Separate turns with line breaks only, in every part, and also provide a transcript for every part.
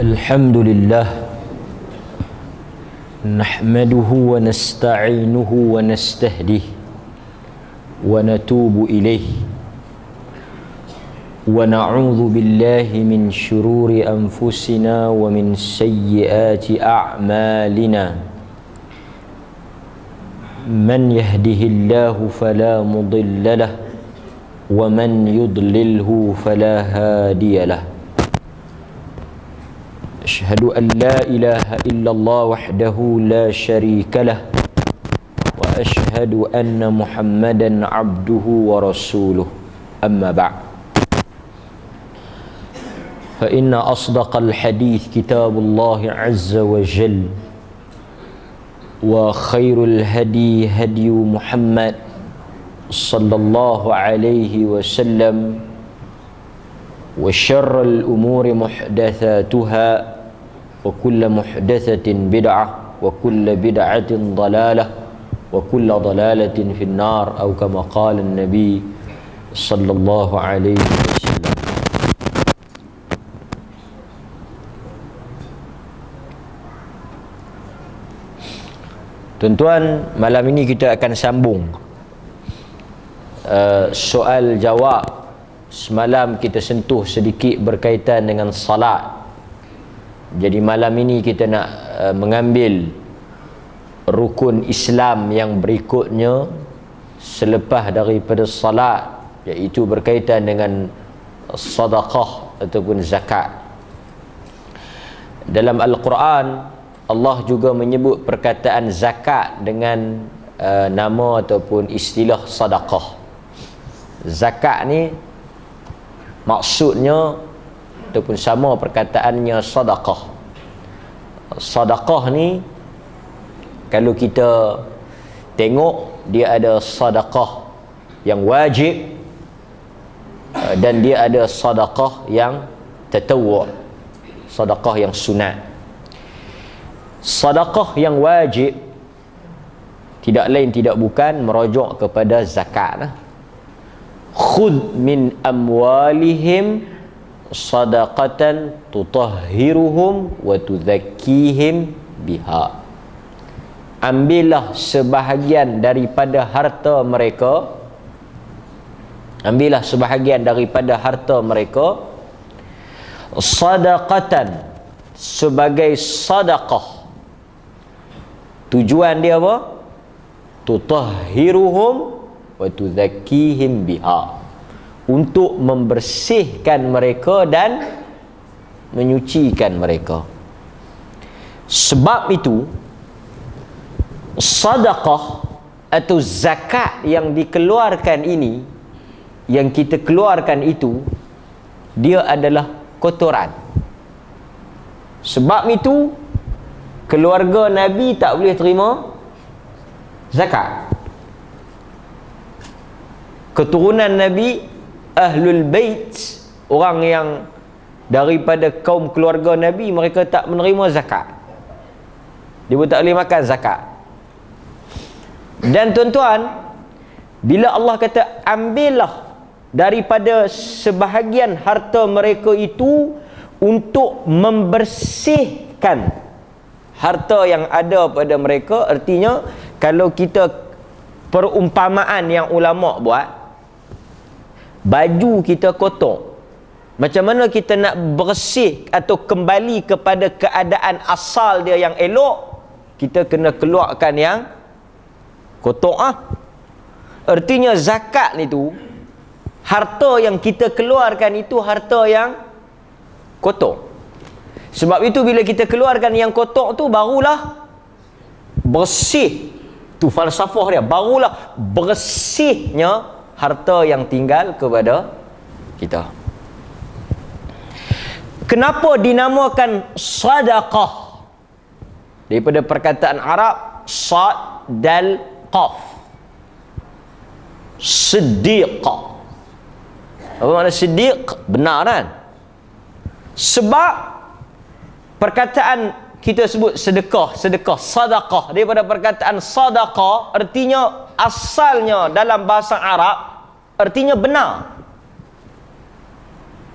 الحمد لله نحمده ونستعينه ونستهديه ونتوب إليه ونعوذ بالله من شرور أنفسنا ومن سيئات أعمالنا من يهده الله فلا مضل له ومن يضلله فلا هادي له أشهد أن لا إله إلا الله وحده لا شريك له وأشهد أن محمدا عبده ورسوله أما بعد فإن أصدق الحديث كتاب الله عز وجل وخير الهدي هدي محمد صلى الله عليه وسلم وشر الأمور محدثاتها وكل محدثة بدعة وكل بدعة ضلالة وكل ضلالة في النار أو كما قال النبي صلى الله عليه وسلم. Tuan-tuan, malam ini kita akan sambung soal jawab. Semalam kita sentuh sedikit berkaitan dengan salat. Jadi malam ini kita nak mengambil rukun Islam yang berikutnya selepas daripada salat, iaitu berkaitan dengan sedekah ataupun zakat. Dalam Al-Quran Allah juga menyebut perkataan zakat dengan nama ataupun istilah sedekah. Zakat ni maksudnya ataupun sama perkataannya sedekah. Sedekah ni kalau kita tengok, dia ada sedekah yang wajib dan dia ada sedekah yang tatawwu', sedekah yang sunat. Sedekah yang wajib tidak lain tidak bukan merujuk kepada zakat. Khudh min amwalihim sadaqatan tutahhiruhum wa tudzakkihim biha. Ambillah sebahagian daripada harta mereka, ambillah sebahagian daripada harta mereka sadaqatan, sebagai sedekah. Tujuan dia apa? Tutahhiruhum wa tudzakkihim biha, untuk membersihkan mereka dan menyucikan mereka. Sebab itu sedekah atau zakat yang dikeluarkan ini, yang kita keluarkan itu, dia adalah kotoran. Sebab itu keluarga Nabi tak boleh terima zakat. Keturunan Nabi, Ahlul Bait, orang yang daripada kaum keluarga Nabi, mereka tak menerima zakat. Dia pun tak boleh makan zakat. Dan tuan-tuan, bila Allah kata ambillah daripada sebahagian harta mereka itu untuk membersihkan harta yang ada pada mereka, artinya kalau kita perumpamaan yang ulama buat, baju kita kotor, macam mana kita nak bersih atau kembali kepada keadaan asal dia yang elok? Kita kena keluarkan yang kotor. Artinya zakat ni tu, harta yang kita keluarkan itu harta yang kotor. Sebab itu bila kita keluarkan yang kotor tu, barulah bersih. Tu falsafah dia, barulah bersihnya harta yang tinggal kepada kita. Kenapa dinamakan sedekah? Daripada perkataan Arab sad dal qaf, siddiq. Apa makna siddiq? Benar kan? Sebab perkataan kita sebut sedekah, sedekah, daripada perkataan sedekah, artinya asalnya dalam bahasa Arab artinya benar.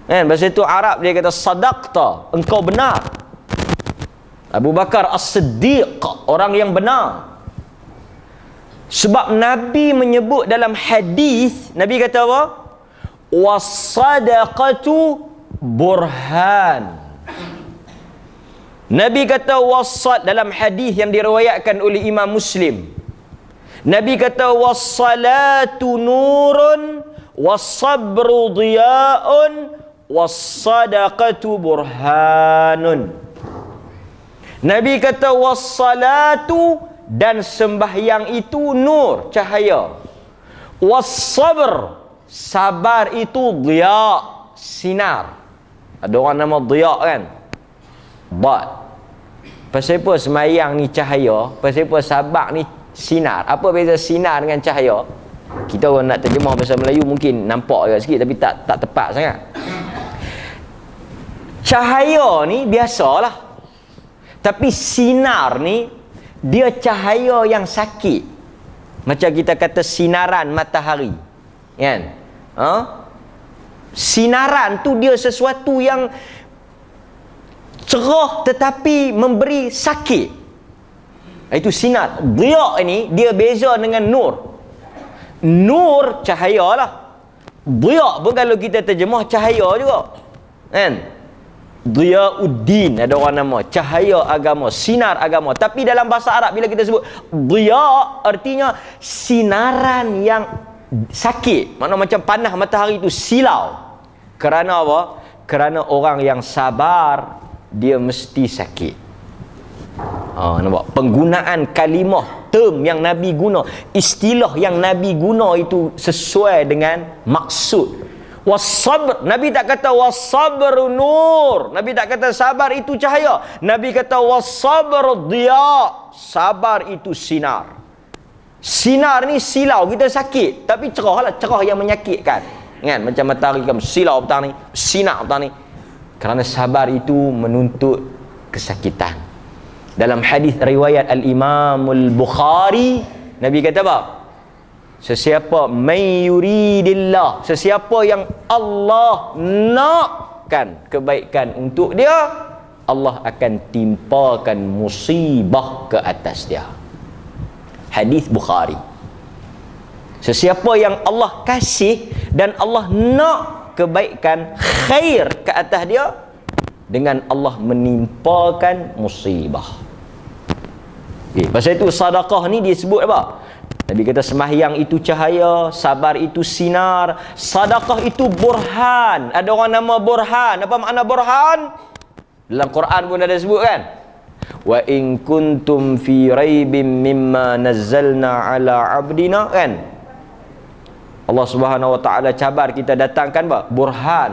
Bahasa itu Arab dia kata sadaqta, engkau benar. Abu Bakar As-Siddiq, orang yang benar. Sebab Nabi menyebut dalam hadis, Nabi kata apa? Was-sadaqatu burhan. Nabi kata wasad dalam hadis yang diriwayatkan oleh Imam Muslim. Nabi kata was-salatu nurun was-sabru diya'un was-sadaqatu burhanun. Nabi kata was-salatu, dan sembahyang itu nur, cahaya. Was-sabr, sabar itu diya', sinar. Ada orang nama diya' kan? Bad. Pasal apa sembahyang ni cahaya, pasal apa sabar ni sinar? Apa beza sinar dengan cahaya? Kita orang nak terjemah bahasa Melayu mungkin nampak agak sikit, tapi tak tepat sangat. Cahaya ni biasalah, tapi sinar ni dia cahaya yang sakit. Macam kita kata sinaran matahari, kan? Sinaran tu dia sesuatu yang cerah tetapi memberi sakit. Itu sinar. Dia ini dia beza dengan nur. Nur cahaya lah. Dia pun kalau kita terjemah cahaya juga, kan? Diyauddin, ada orang nama cahaya agama, sinar agama. Tapi dalam bahasa Arab bila kita sebut diya, artinya sinaran yang sakit. Maknanya macam panah matahari itu silau. Kerana apa? Kerana orang yang sabar dia mesti sakit. Nampak? Penggunaan kalimah, term yang Nabi guna, istilah yang Nabi guna itu sesuai dengan maksud. Was-sabr, Nabi tak kata was-sabru nur. Nabi tak kata sabar itu cahaya. Nabi kata was-sabru diya, sabar itu sinar. Sinar ni silau, kita sakit, tapi cerah lah, cerah yang menyakitkan, kan? Macam matahari kan silau petang ni, sinar petang ni. Kerana sabar itu menuntut kesakitan. Dalam hadis riwayat Al-Imamul Bukhari, Nabi kata apa? Sesiapa may yuridillah, sesiapa yang Allah nakkan kebaikan untuk dia, Allah akan timpakan musibah ke atas dia. Hadis Bukhari. Sesiapa yang Allah kasih dan Allah nak kebaikan khair ke atas dia, dengan Allah menimpakan musibah. Pasal itu sedekah ni dia sebut apa? Nabi kata sembahyang itu cahaya, sabar itu sinar, sedekah itu burhan. Ada orang nama burhan. Apa makna burhan? Dalam Quran pun ada sebut kan? Wa in kuntum fi raibim mimma nazzalna ala abdina, kan? Allah Subhanahu wa taala cabar kita datangkan apa? Burhan.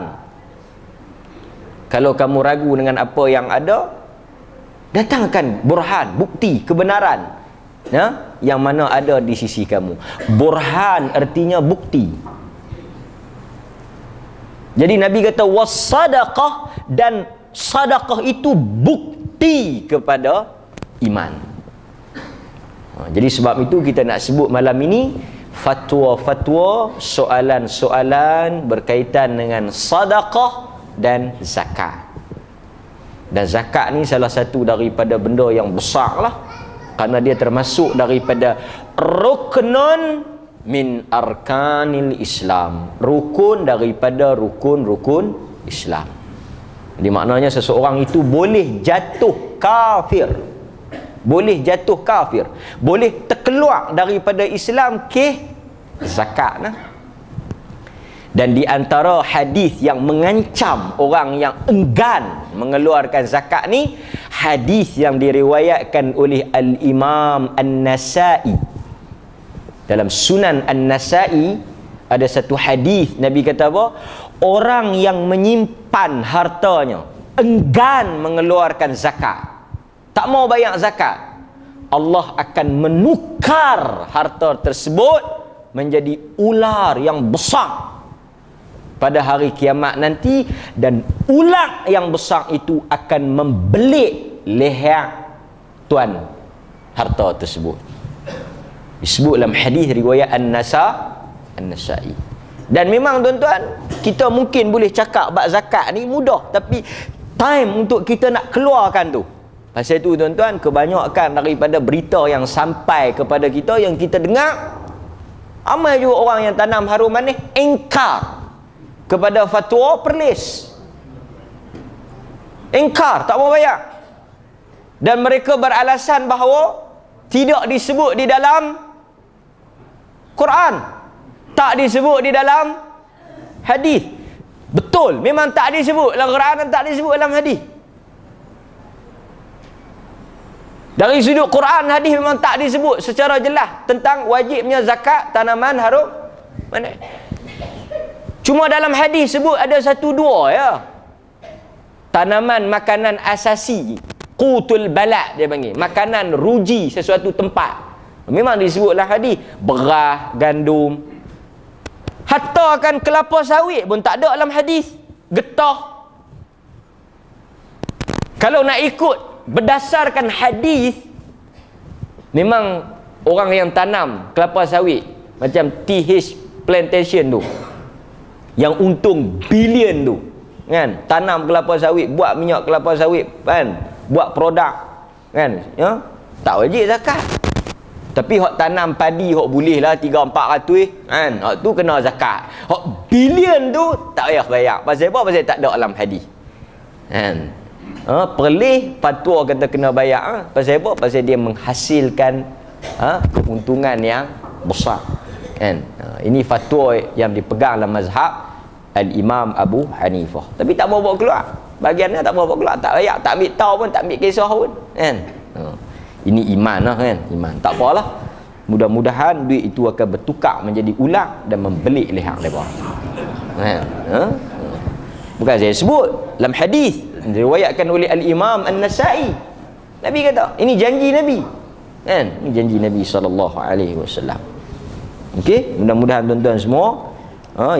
Kalau kamu ragu dengan apa yang ada, datangkan burhan, bukti kebenaran, ya, yang mana ada di sisi kamu. Burhan artinya bukti. Jadi Nabi kata was-sadaqah, dan sedekah itu bukti kepada iman. Jadi sebab itu kita nak sebut malam ini fatwa-fatwa, soalan-soalan berkaitan dengan sedekah dan zakat. Dan zakat ni salah satu daripada benda yang besar lah, kerana dia termasuk daripada ruknun min arkanil Islam, rukun daripada rukun-rukun Islam. Jadi maknanya seseorang itu boleh jatuh kafir, boleh jatuh kafir, boleh terkeluar daripada Islam ke zakat nah. Dan di antara hadis yang mengancam orang yang enggan mengeluarkan zakat ni, hadis yang diriwayatkan oleh Al-Imam An-Nasa'i. Dalam Sunan An-Nasa'i ada satu hadis, Nabi kata apa? Orang yang menyimpan hartanya, enggan mengeluarkan zakat, tak mau bayar zakat, Allah akan menukar harta tersebut menjadi ular yang besar pada hari kiamat nanti, dan ular yang besar itu akan membelit leher tuan harta tersebut. Disebut dalam hadis riwayat An-Nasa'i. Dan memang tuan-tuan, kita mungkin boleh cakap bab zakat ni mudah, tapi time untuk kita nak keluarkan tu Pasal itu tuan-tuan, kebanyakan daripada berita yang sampai kepada kita, yang kita dengar, ramai juga orang yang tanam harum manis ingkar kepada fatwa perlis. Ingkar, tak mau bayar. Dan mereka beralasan bahawa tidak disebut di dalam Quran, tak disebut di dalam hadis. Betul, memang tak disebut dalam Quran dan tak disebut dalam hadis. Dari sudut Quran, hadis memang tak disebut secara jelas tentang wajibnya zakat tanaman harum manis. Cuma dalam hadis sebut ada satu dua ya. Tanaman makanan asasi, qutul balad dia panggil, makanan ruji sesuatu tempat. Memang disebutlah hadis, beras, gandum. Hatta kan kelapa sawit pun tak ada dalam hadis. Getah. Kalau nak ikut berdasarkan hadis, memang orang yang tanam kelapa sawit macam TH Plantation tu, yang untung bilion tu, kan, tanam kelapa sawit, buat minyak kelapa sawit, kan, buat produk, kan, ya, tak wajib zakat. Tapi hak tanam padi, hak boleh lah 3-400, kan, hak tu kena zakat. Hak bilion tu tak payah bayar. Pasal apa? Pasal tak ada dalam hadis, kan. Perlih fatwa kata kena bayar. Pasal apa? Pasal dia menghasilkan keuntungan yang besar, kan. Ini fatwa yang dipegang dalam mazhab Al-Imam Abu Hanifah. Tapi tak mau bawa keluar. Bagiannya tak mau bawa keluar, tak bayar, tak ambil tahu pun, tak ambil kisah pun, kan. Ini iman lah, kan. Iman. Tak apalah. Mudah-mudahan duit itu akan bertukar menjadi ulang dan membelik leher mereka. Bukan saya sebut, dalam hadis diriwayatkan oleh Al-Imam An-Nasa'i, Nabi kata, ini janji Nabi, kan, ini janji Nabi SAW. Okey, mudah-mudahan tuan-tuan semua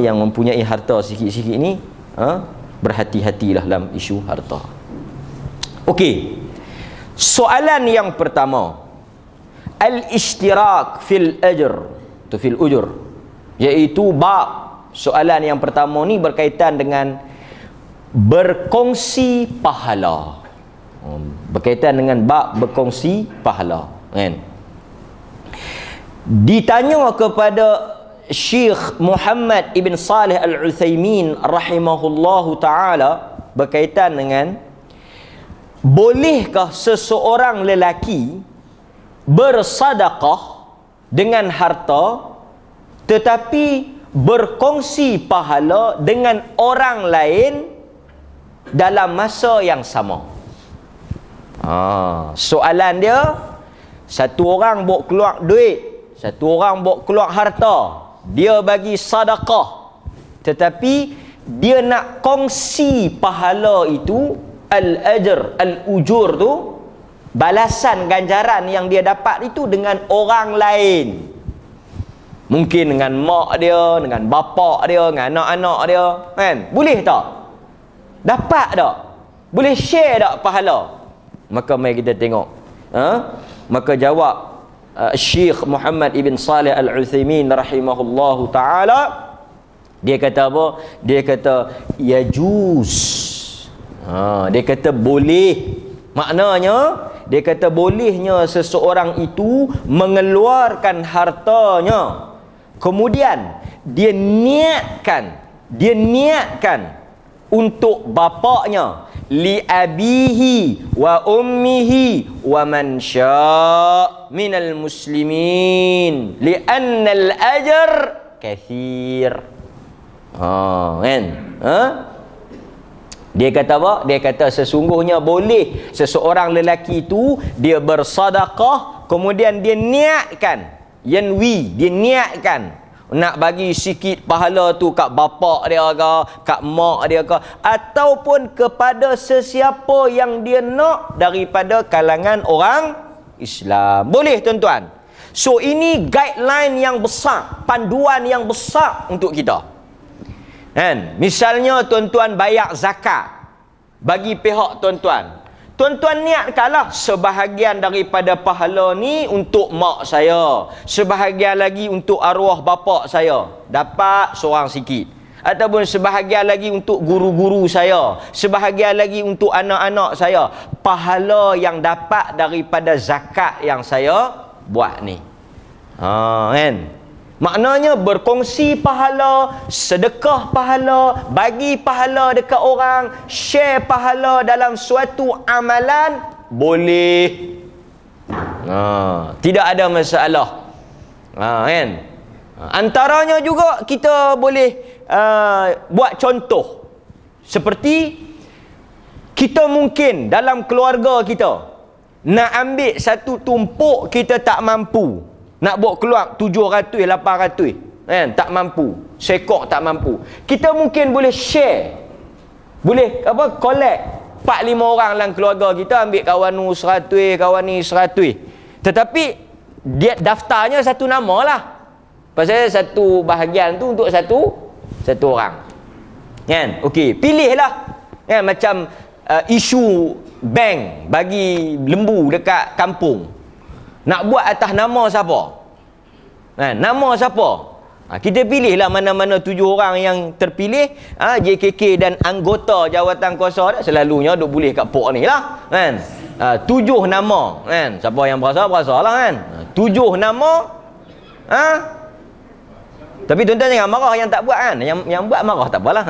yang mempunyai harta sikit-sikit ni berhati-hatilah dalam isu harta. Okey, soalan yang pertama, al-ishtirak fil ajr, tu fil ujur, iaitu bab soalan yang pertama ni berkaitan dengan berkongsi pahala. Berkaitan dengan bab berkongsi pahala, kan. Ditanya kepada Syekh Muhammad Ibn Salih Al-Uthaymin rahimahullahu ta'ala berkaitan dengan bolehkah seseorang lelaki bersedekah dengan harta tetapi berkongsi pahala dengan orang lain dalam masa yang sama. Soalan dia, satu orang bawa keluar duit, satu orang bawa keluar harta, dia bagi sedekah, tetapi dia nak kongsi pahala itu, al-ajr, al-ujur tu, balasan ganjaran yang dia dapat itu dengan orang lain. Mungkin dengan mak dia, dengan bapa dia, dengan anak-anak dia, kan? Boleh tak? Dapat tak? Boleh share tak pahala? Maka mari kita tengok. Maka jawab Syekh Muhammad Ibn Salih Al-Uthaymin rahimahullahu ta'ala, dia kata apa? Dia kata yajuz. Dia kata boleh. Maknanya dia kata bolehnya seseorang itu mengeluarkan hartanya, kemudian dia niatkan untuk bapaknya, li abihi wa ummihi wa man syaa' minal muslimin li anna al ajr kathir. Kan? Dia kata apa? Dia kata sesungguhnya boleh seseorang lelaki itu dia bersedekah, kemudian dia niatkan, yanwi, dia niatkan nak bagi sikit pahala tu kat bapak dia ke, kat mak dia ke, ataupun kepada sesiapa yang dia nak daripada kalangan orang Islam. Boleh tuan-tuan. So ini guideline yang besar, panduan yang besar untuk kita. Kan? Misalnya tuan-tuan bayar zakat bagi pihak tuan-tuan. Tuan-tuan niatkanlah sebahagian daripada pahala ni untuk mak saya, sebahagian lagi untuk arwah bapa saya. Dapat seorang sikit. ataupun sebahagian lagi untuk guru-guru saya, sebahagian lagi untuk anak-anak saya, pahala yang dapat daripada zakat yang saya buat ni. Kan? Maknanya berkongsi pahala, sedekah pahala, bagi pahala dekat orang, share pahala dalam suatu amalan, boleh. Tidak ada masalah. Kan? Antaranya juga kita boleh buat contoh. Seperti kita mungkin dalam keluarga kita nak ambil satu tumpuk, kita tak mampu. Nak buat keluar 700, 800, kan? Tak mampu. Sekok tak mampu. Kita mungkin boleh share. Boleh collect 4-5 orang dalam keluarga kita, ambil kawan ni 100, kawan ni 100. Tetapi dia daftarnya satu nama lah. Pasal satu bahagian tu untuk satu orang. Kan? Okey, pilihlah. Kan, macam isu bank bagi lembu dekat kampung. Nak buat atas nama siapa? Nama siapa? Kita pilihlah mana-mana 7 orang yang terpilih. JKK dan anggota jawatan kuasa dah selalunya duk boleh kat pok ni lah. Kan? 7 nama. Kan? Siapa yang berasa lah kan? 7 nama. Tapi tuan-tuan jangan marah yang tak buat kan? Yang buat marah tak apalah.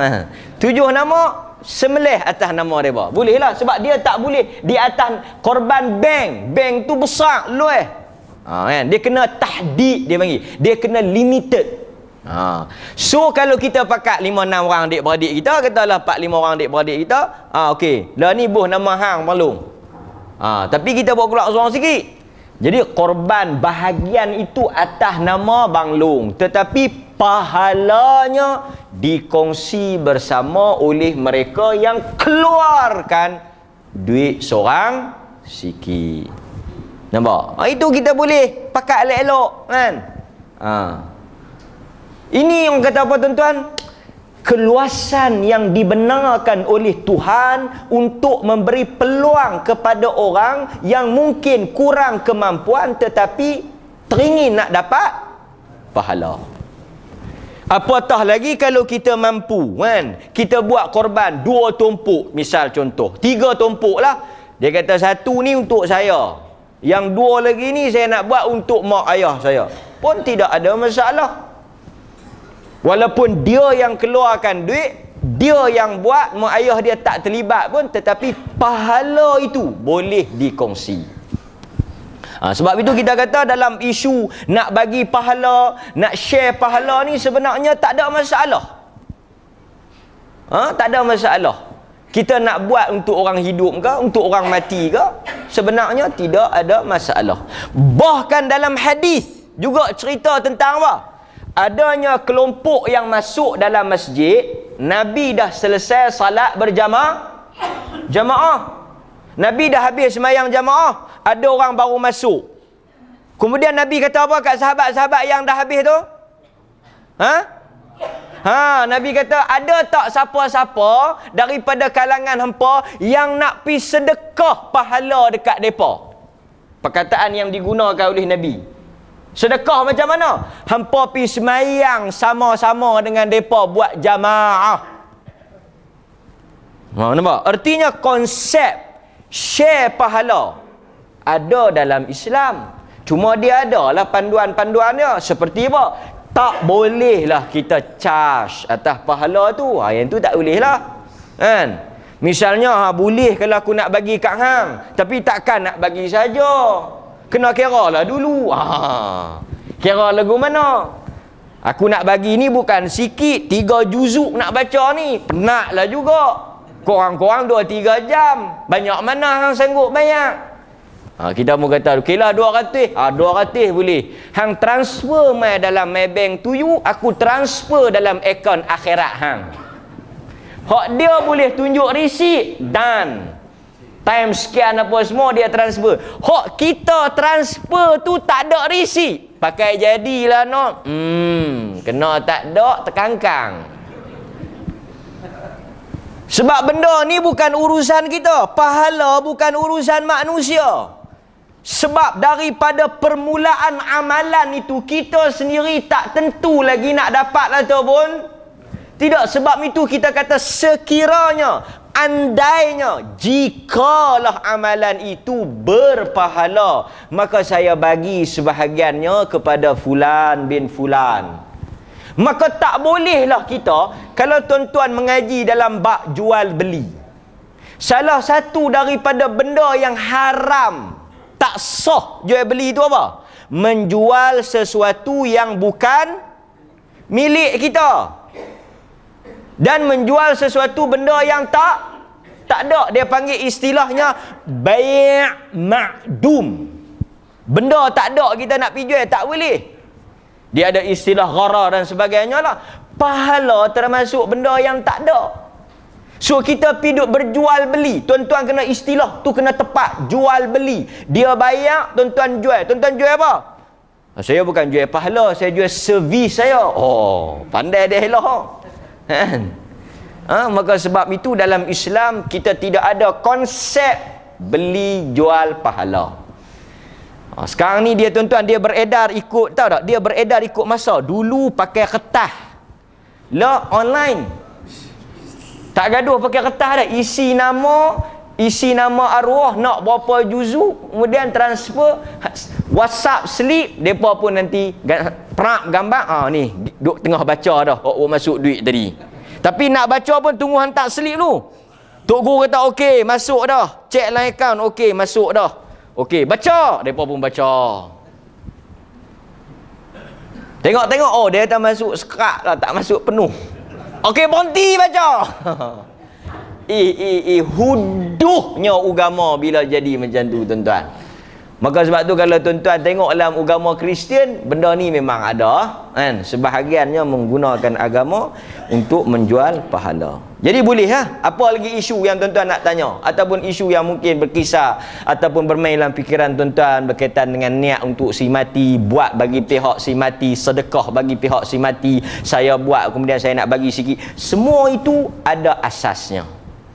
7 nama, semelih atas nama mereka. Boleh lah, sebab dia tak boleh di atas korban bank. Bank tu besar, lueh. Kan? Dia kena tahdid, dia panggil. Dia kena limited. So kalau kita pakat 5-6 orang adik-beradik kita, katalah 4-5 orang adik-beradik kita, okey, lah ni buh nama hang Malung. Tapi kita buat keluar seorang sikit. Jadi korban bahagian itu atas nama Bang Long, tetapi pahalanya dikongsi bersama oleh mereka yang keluarkan duit seorang sikit. Nampak? Itu kita boleh pakai elok-elok kan? Ini yang kata apa tuan-tuan? Keluasan yang dibenarkan oleh Tuhan untuk memberi peluang kepada orang yang mungkin kurang kemampuan tetapi teringin nak dapat pahala. Apatah lagi kalau kita mampu kan? Kita buat korban 2 tumpuk, misal contoh, 3 tumpuk lah. Dia kata satu ni untuk saya, yang 2 lagi ni saya nak buat untuk mak ayah saya, pun tidak ada masalah. Walaupun dia yang keluarkan duit, dia yang buat, mak ayah dia tak terlibat pun, tetapi pahala itu boleh dikongsi. Sebab itu kita kata dalam isu nak bagi pahala, nak share pahala ni sebenarnya tak ada masalah. Tak ada masalah. Kita nak buat untuk orang hidup ke, untuk orang mati ke, sebenarnya tidak ada masalah. Bahkan dalam hadis juga cerita tentang apa? Adanya kelompok yang masuk dalam masjid, Nabi dah selesai salat jamaah. Nabi dah habis sembahyang jamaah, ada orang baru masuk. Kemudian Nabi kata apa kat sahabat-sahabat yang dah habis tu? Nabi kata, ada tak siapa-siapa daripada kalangan hampa yang nak pi sedekah pahala dekat depa? Perkataan yang digunakan oleh Nabi. Sedekah macam mana? Hampa pi semayang sama-sama dengan depa buat jamaah. Nampak? Artinya konsep share pahala ada dalam Islam. Cuma dia adalah panduan-panduan dia. Seperti apa? Tak bolehlah kita charge atas pahala tu. Yang tu tak bolehlah. Kan? Misalnya, boleh kalau aku nak bagi kat hang, tapi takkan nak bagi saja. Kena kira lah dulu. Kira lagu mana? Aku nak bagi ni bukan sikit, 3 juzuk nak baca ni. Penatlah juga. Korang-korang 2-3 jam. Banyak mana hang sanggup bayar? Kita mau kata, okeylah 200. 200 boleh. Hang transfer mai dalam Maybank tu you, aku transfer dalam akaun akhirat hang. Hak dia boleh tunjuk resit dan time sekian apa semua dia transfer. Hak kita transfer tu tak ada resit. Pakai jadilah no. Kena tak ada terkangkang. Sebab benda ni bukan urusan kita. Pahala bukan urusan manusia. Sebab daripada permulaan amalan itu kita sendiri tak tentu lagi nak dapat ataupun Tidak, sebab itu kita kata sekiranya, andainya, jikalah amalan itu berpahala, maka saya bagi sebahagiannya kepada fulan bin fulan. Maka tak bolehlah kita, kalau tuan-tuan mengaji dalam bab jual beli, salah satu daripada benda yang haram, tak sah jual beli itu apa? Menjual sesuatu yang bukan milik kita, dan menjual sesuatu benda yang tak ada. Dia panggil istilahnya bai' ma'dum. Benda tak ada kita nak pergi jual, tak boleh. Dia ada istilah gharar dan sebagainya lah. Pahala termasuk benda yang tak ada. So kita pergi duk berjual beli, tuan-tuan kena istilah tu kena tepat. Jual beli, dia bayar, tuan-tuan jual. Tuan-tuan jual apa? Saya bukan jual pahala, saya jual servis saya. Oh, pandai dia lah. Maka sebab itu dalam Islam kita tidak ada konsep beli jual pahala. Sekarang ni dia tuan-tuan, dia beredar ikut, tahu tak? Dia beredar ikut masa. Dulu pakai kertas, lah online. Tak gaduh pakai kertas dah. Isi nama arwah, nak berapa juzu, kemudian transfer, WhatsApp slip, depa pun nanti prap gambar, ni duk tengah baca dah, masuk duit tadi. Tapi nak baca pun tunggu hantar slip dulu. Tok guru kata okey, masuk dah. Cek line account, okey, masuk dah. Okey, baca, depa pun baca. Tengok-tengok, dia tak masuk sekat lah, tak masuk penuh. Okey, berhenti baca. Huduhnya agama bila jadi macam tu, tuan-tuan. Maka sebab tu kalau tuan-tuan tengok dalam agama Kristian, benda ni memang ada, kan? Sebahagiannya menggunakan agama untuk menjual pahala. Jadi boleh apa lagi isu yang tuan-tuan nak tanya, ataupun isu yang mungkin berkisar ataupun bermain dalam fikiran tuan-tuan berkaitan dengan niat untuk si mati, buat bagi pihak si mati, sedekah bagi pihak si mati, saya buat kemudian saya nak bagi sikit. Semua itu ada asasnya,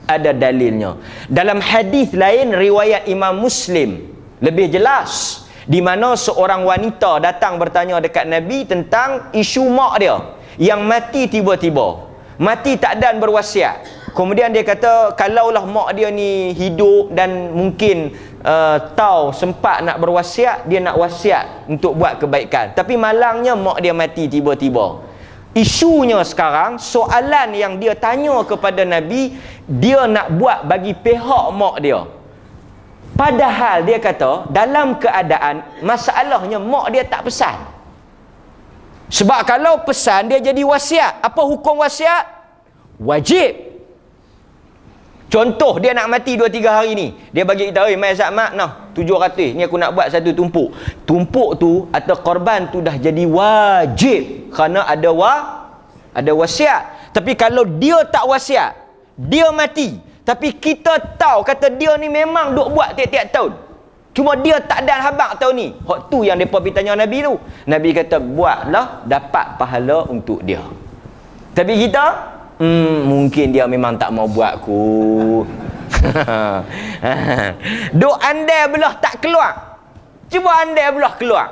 ada dalilnya. Dalam hadis lain riwayat Imam Muslim lebih jelas, di mana seorang wanita datang bertanya dekat Nabi tentang isu mak dia yang mati tiba-tiba, mati tak dan berwasiat. Kemudian dia kata kalaulah mak dia ni hidup dan mungkin tahu sempat nak berwasiat, dia nak wasiat untuk buat kebaikan, tapi malangnya mak dia mati tiba-tiba. Isunya sekarang, soalan yang dia tanya kepada Nabi, dia nak buat bagi pihak mak dia. Padahal dia kata dalam keadaan masalahnya mak dia tak pesan. Sebab kalau pesan dia jadi wasiat. Apa hukum wasiat? Wajib. Contoh dia nak mati 2-3 hari ni, dia bagi kita, mai Mak, nah 700 ni aku nak buat satu tumpuk. Tumpuk tu atau korban tu dah jadi wajib kerana ada wasiat. Tapi kalau dia tak wasiat, dia mati, tapi kita tahu kata dia ni memang duk buat tiap-tiap tahun, cuma dia tak ada habaq tahun ni. Hak tu yang depa pergi tanya Nabi tu. Nabi kata buatlah, dapat pahala untuk dia. Tapi kita mungkin dia memang tak mau buat kot. Duk andai belah tak keluar, cuba andai belah keluar.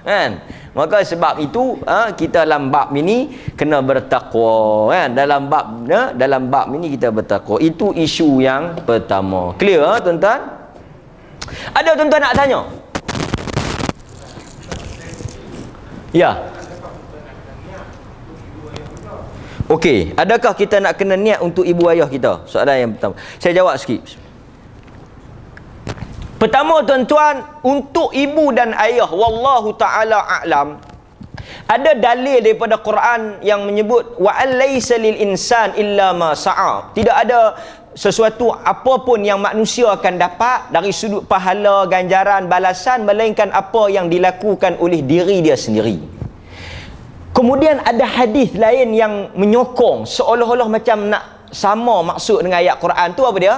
Kan? Maka sebab itu kita dalam bab ini kena bertakwa, kan? Dalam bab ini kita bertakwa. Itu isu yang pertama. Clear tuan-tuan? Ada tuan-tuan nak tanya? Ya. Okey, adakah kita nak kena niat untuk ibu ayah kita? Soalan yang pertama. Saya jawab sikit. Pertama tuan-tuan, untuk ibu dan ayah, wallahu ta'ala a'lam, ada dalil daripada Quran yang menyebut wa alaysa lil insan illa ma sa'a. Tidak ada sesuatu apapun yang manusia akan dapat dari sudut pahala, ganjaran, balasan, melainkan apa yang dilakukan oleh diri dia sendiri. Kemudian ada hadis lain yang menyokong, seolah-olah macam nak sama maksud dengan ayat Quran tu. Apa dia?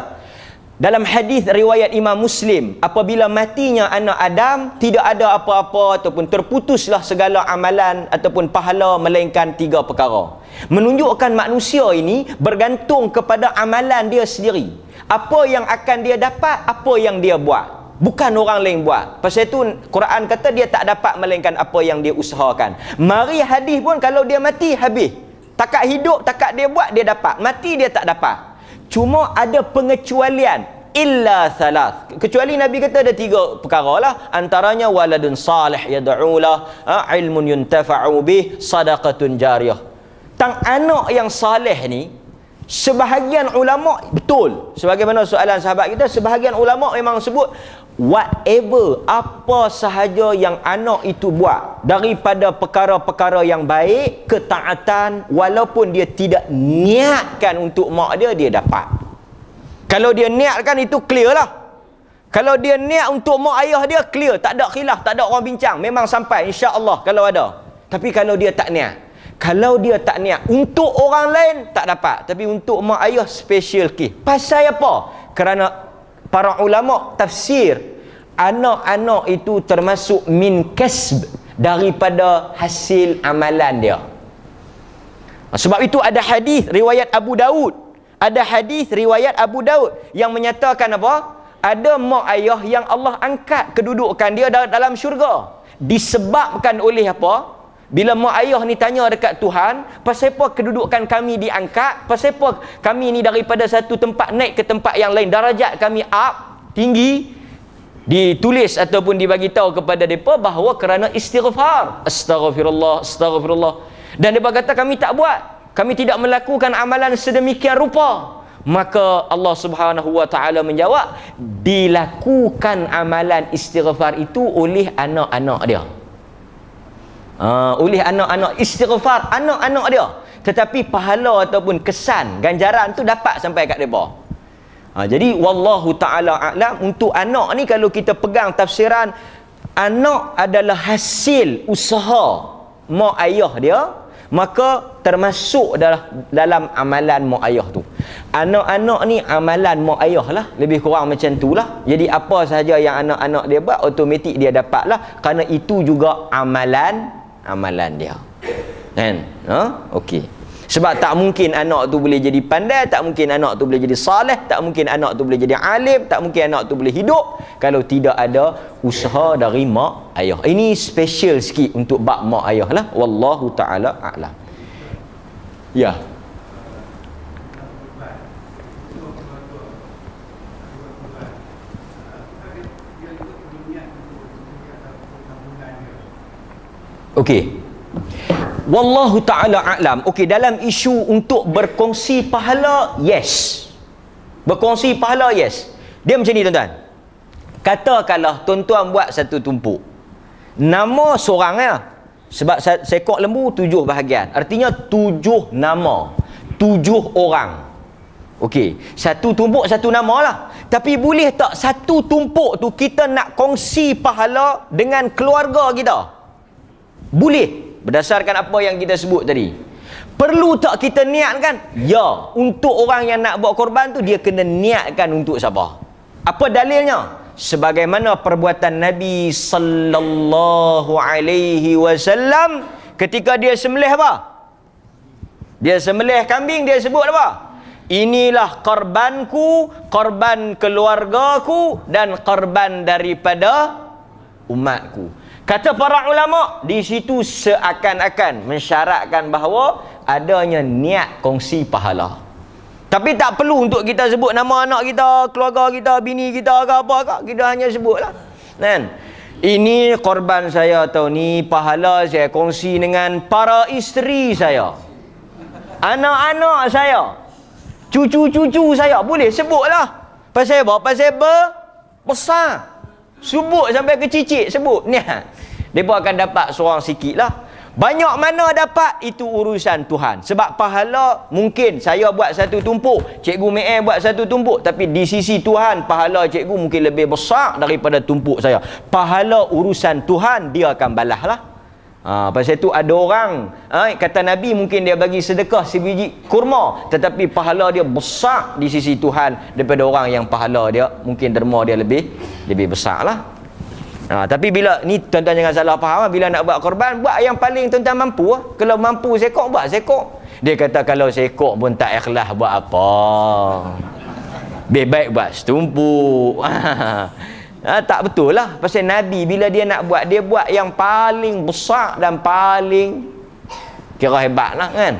Dalam hadis riwayat Imam Muslim, apabila matinya anak Adam, tidak ada apa-apa ataupun terputuslah segala amalan ataupun pahala melainkan 3 perkara. Menunjukkan manusia ini bergantung kepada amalan dia sendiri. Apa yang akan dia dapat, apa yang dia buat, bukan orang lain buat. Pasal itu Quran kata dia tak dapat melainkan apa yang dia usahakan. Mari hadis pun kalau dia mati habis, Takat hidup, takat dia buat, dia dapat. Mati, dia tak dapat. Cuma ada pengecualian. Illa salas. Kecuali Nabi kata ada 3 perkara lah. Antaranya waladun salih yad'ulah, ilmun yuntafa'u bih, sadaqatun jariyah. Tang anak yang salih ni, sebahagian ulama, betul, sebagaimana soalan sahabat kita, sebahagian ulama memang sebut whatever, apa sahaja yang anak itu buat daripada perkara-perkara yang baik, ketaatan, walaupun dia tidak niatkan untuk mak dia, dia dapat. Kalau dia niatkan, itu clear lah. Kalau dia niat untuk mak ayah dia, clear, tak ada khilaf, tak ada orang bincang, memang sampai insya-Allah kalau ada. Tapi kalau dia tak niat, kalau dia tak niat untuk orang lain, tak dapat. Tapi untuk mak ayah, special case. Pasal apa? Kerana para ulama tafsir, anak-anak itu termasuk min kasb, daripada hasil amalan dia. Sebab itu ada hadis riwayat Abu Daud. Ada hadis riwayat Abu Daud yang menyatakan apa? Ada mak ayah yang Allah angkat kedudukan dia dalam syurga. Disebabkan oleh apa? Bila mak ayah ni tanya dekat Tuhan, pasal apa kedudukan kami diangkat? Pasal apa kami ni daripada satu tempat naik ke tempat yang lain, darajat kami up, tinggi? Ditulis ataupun dibagi tahu kepada mereka bahawa kerana istighfar. Astaghfirullah, astaghfirullah. Dan mereka kata kami tak buat, kami tidak melakukan amalan sedemikian rupa. Maka Allah Subhanahu wa taala menjawab, dilakukan amalan istighfar itu oleh anak-anak dia. Oleh anak-anak istighfar, anak-anak dia. Tetapi pahala ataupun kesan, ganjaran tu dapat sampai kat mereka. Jadi wallahu ta'ala a'lam. Untuk anak ni, kalau kita pegang tafsiran, anak adalah hasil usaha mak ayah dia, maka termasuk dalam amalan mak ayah tu. Anak-anak ni amalan mak ayah lah, lebih kurang macam tu lah. Jadi apa sahaja yang anak-anak dia buat, automatik dia dapat lah, kerana itu juga amalan dia. Kan? Okey. Sebab tak mungkin anak tu boleh jadi pandai, tak mungkin anak tu boleh jadi saleh, tak mungkin anak tu boleh jadi alim, tak mungkin anak tu boleh hidup kalau tidak ada usaha dari mak ayah. Ini special sikit untuk bab mak ayah lah. Wallahu ta'ala a'lam. Ya. Okey. Wallahu ta'ala a'lam. Okey, dalam isu untuk berkongsi pahala, yes. Berkongsi pahala, yes. Dia macam ni, tuan-tuan. Katakanlah tuan-tuan buat satu tumpuk. Nama seorang ya. Sebab seekor lembu 7 bahagian. Artinya 7 nama. 7 orang. Okey, satu tumpuk satu nama lah. Tapi boleh tak satu tumpuk tu kita nak kongsi pahala dengan keluarga kita? Boleh. Berdasarkan apa yang kita sebut tadi. Perlu tak kita niatkan? Ya, untuk orang yang nak buat korban tu, dia kena niatkan untuk siapa? Apa dalilnya? Sebagaimana perbuatan Nabi sallallahu alaihi wasallam ketika dia sembelih apa? Dia sembelih kambing, dia sebut apa? Inilah korbanku, korban keluargaku, dan korban daripada umatku. Kata para ulama, di situ seakan-akan mensyaratkan bahawa adanya niat kongsi pahala. Tapi tak perlu untuk kita sebut nama anak kita, keluarga kita, bini kita ke apa ke. Kita hanya sebutlah. Kan? Ini korban saya atau ni pahala saya kongsi dengan para isteri saya, anak-anak saya, cucu-cucu saya. Boleh sebutlah. Pasal apa? Pasal besar. Sebut sampai ke cicit, sebut. Niat. Mereka akan dapat seorang sikit lah. Banyak mana dapat, itu urusan Tuhan. Sebab pahala, mungkin saya buat satu tumpuk, Cikgu Me'er buat satu tumpuk, tapi di sisi Tuhan, pahala cikgu mungkin lebih besar daripada tumpuk saya. Pahala urusan Tuhan, dia akan balas lah. Pasal itu ada orang, kata Nabi, mungkin dia bagi sedekah sebiji kurma, tetapi pahala dia besar di sisi Tuhan daripada orang yang pahala dia, mungkin derma dia lebih besar lah. Tapi bila ni, tuan-tuan jangan salah faham, bila nak buat korban, buat yang paling tuan-tuan mampu. Kalau mampu sekok, buat sekok. Dia kata kalau sekok pun tak ikhlas, buat apa? Baik buat setumpuk. Tak betul lah. Pasal Nabi bila dia nak buat, dia buat yang paling besar dan paling kira hebat lah kan.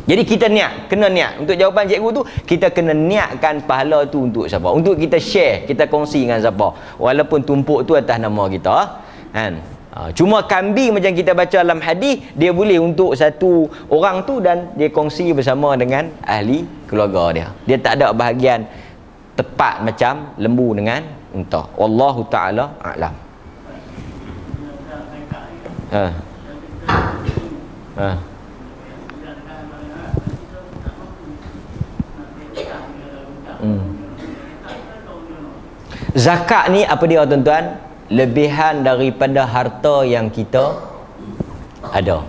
Jadi kita niat, kena niat. Untuk jawapan cikgu tu, kita kena niatkan pahala tu untuk siapa? Untuk kita share, kita kongsi dengan siapa? Walaupun tumpuk tu atas nama kita kan. Cuma kambing macam kita baca dalam hadis, dia boleh untuk satu orang tu dan dia kongsi bersama dengan ahli keluarga dia. Dia tak ada bahagian tepat macam lembu dengan unta. Wallahu taala a'lam. Zakat ni apa dia tuan-tuan? Lebihan daripada harta yang kita ada.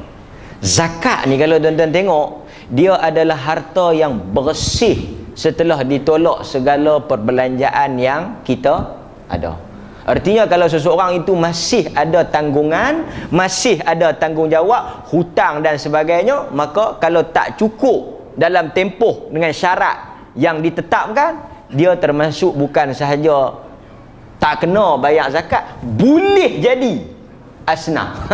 Zakat ni kalau tuan-tuan tengok, dia adalah harta yang bersih setelah ditolak segala perbelanjaan yang kita ada. Artinya kalau seseorang itu masih ada tanggungan, masih ada tanggungjawab, hutang dan sebagainya, maka kalau tak cukup dalam tempoh dengan syarat yang ditetapkan, dia termasuk bukan sahaja tak kena bayar zakat, boleh jadi asnaf.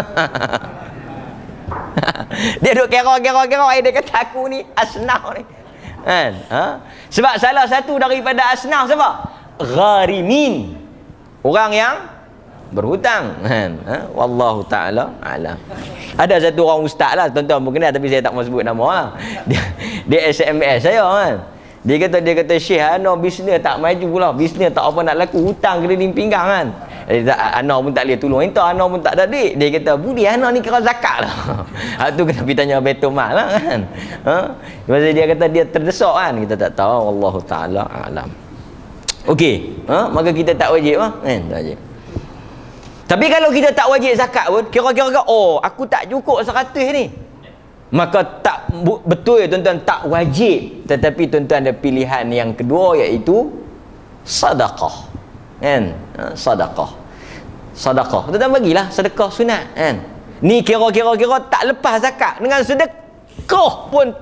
Dia duk kira, dia kata aku ni asnaf ni kan. Sebab salah satu daripada asnaf siapa? Gharimin, orang yang berhutang kan. Wallahu taala alam. Ada satu orang ustaz lah, tuan-tuan mungkin kenal tapi saya tak mau sebut nama lah. Dia SMS saya kan. Dia kata Syekh, ana bisnes tak maju pula, bisnes tak apa nak laku, hutang keliling pinggang kan. Ana pun tak boleh tolong entah, ana pun tak ada duit. Dia kata budi ana ni kira zakat lah. Tu kena pergi tanya Baitul Mal lah kan. Pasal dia kata dia terdesak kan, kita tak tahu. Wallahu taala alam. Okey, maka kita tak wajib kan, tak wajib. Tapi kalau kita tak wajib zakat pun, kira-kira aku tak cukup 100 ni, maka tak betul tuan-tuan, tak wajib. Tetapi tuan-tuan ada pilihan yang kedua, iaitu sedekah kan. Sedekah tuan-tuan bagilah sedekah sunat kan. Ni kira-kira tak lepas zakat, dengan sedekah pun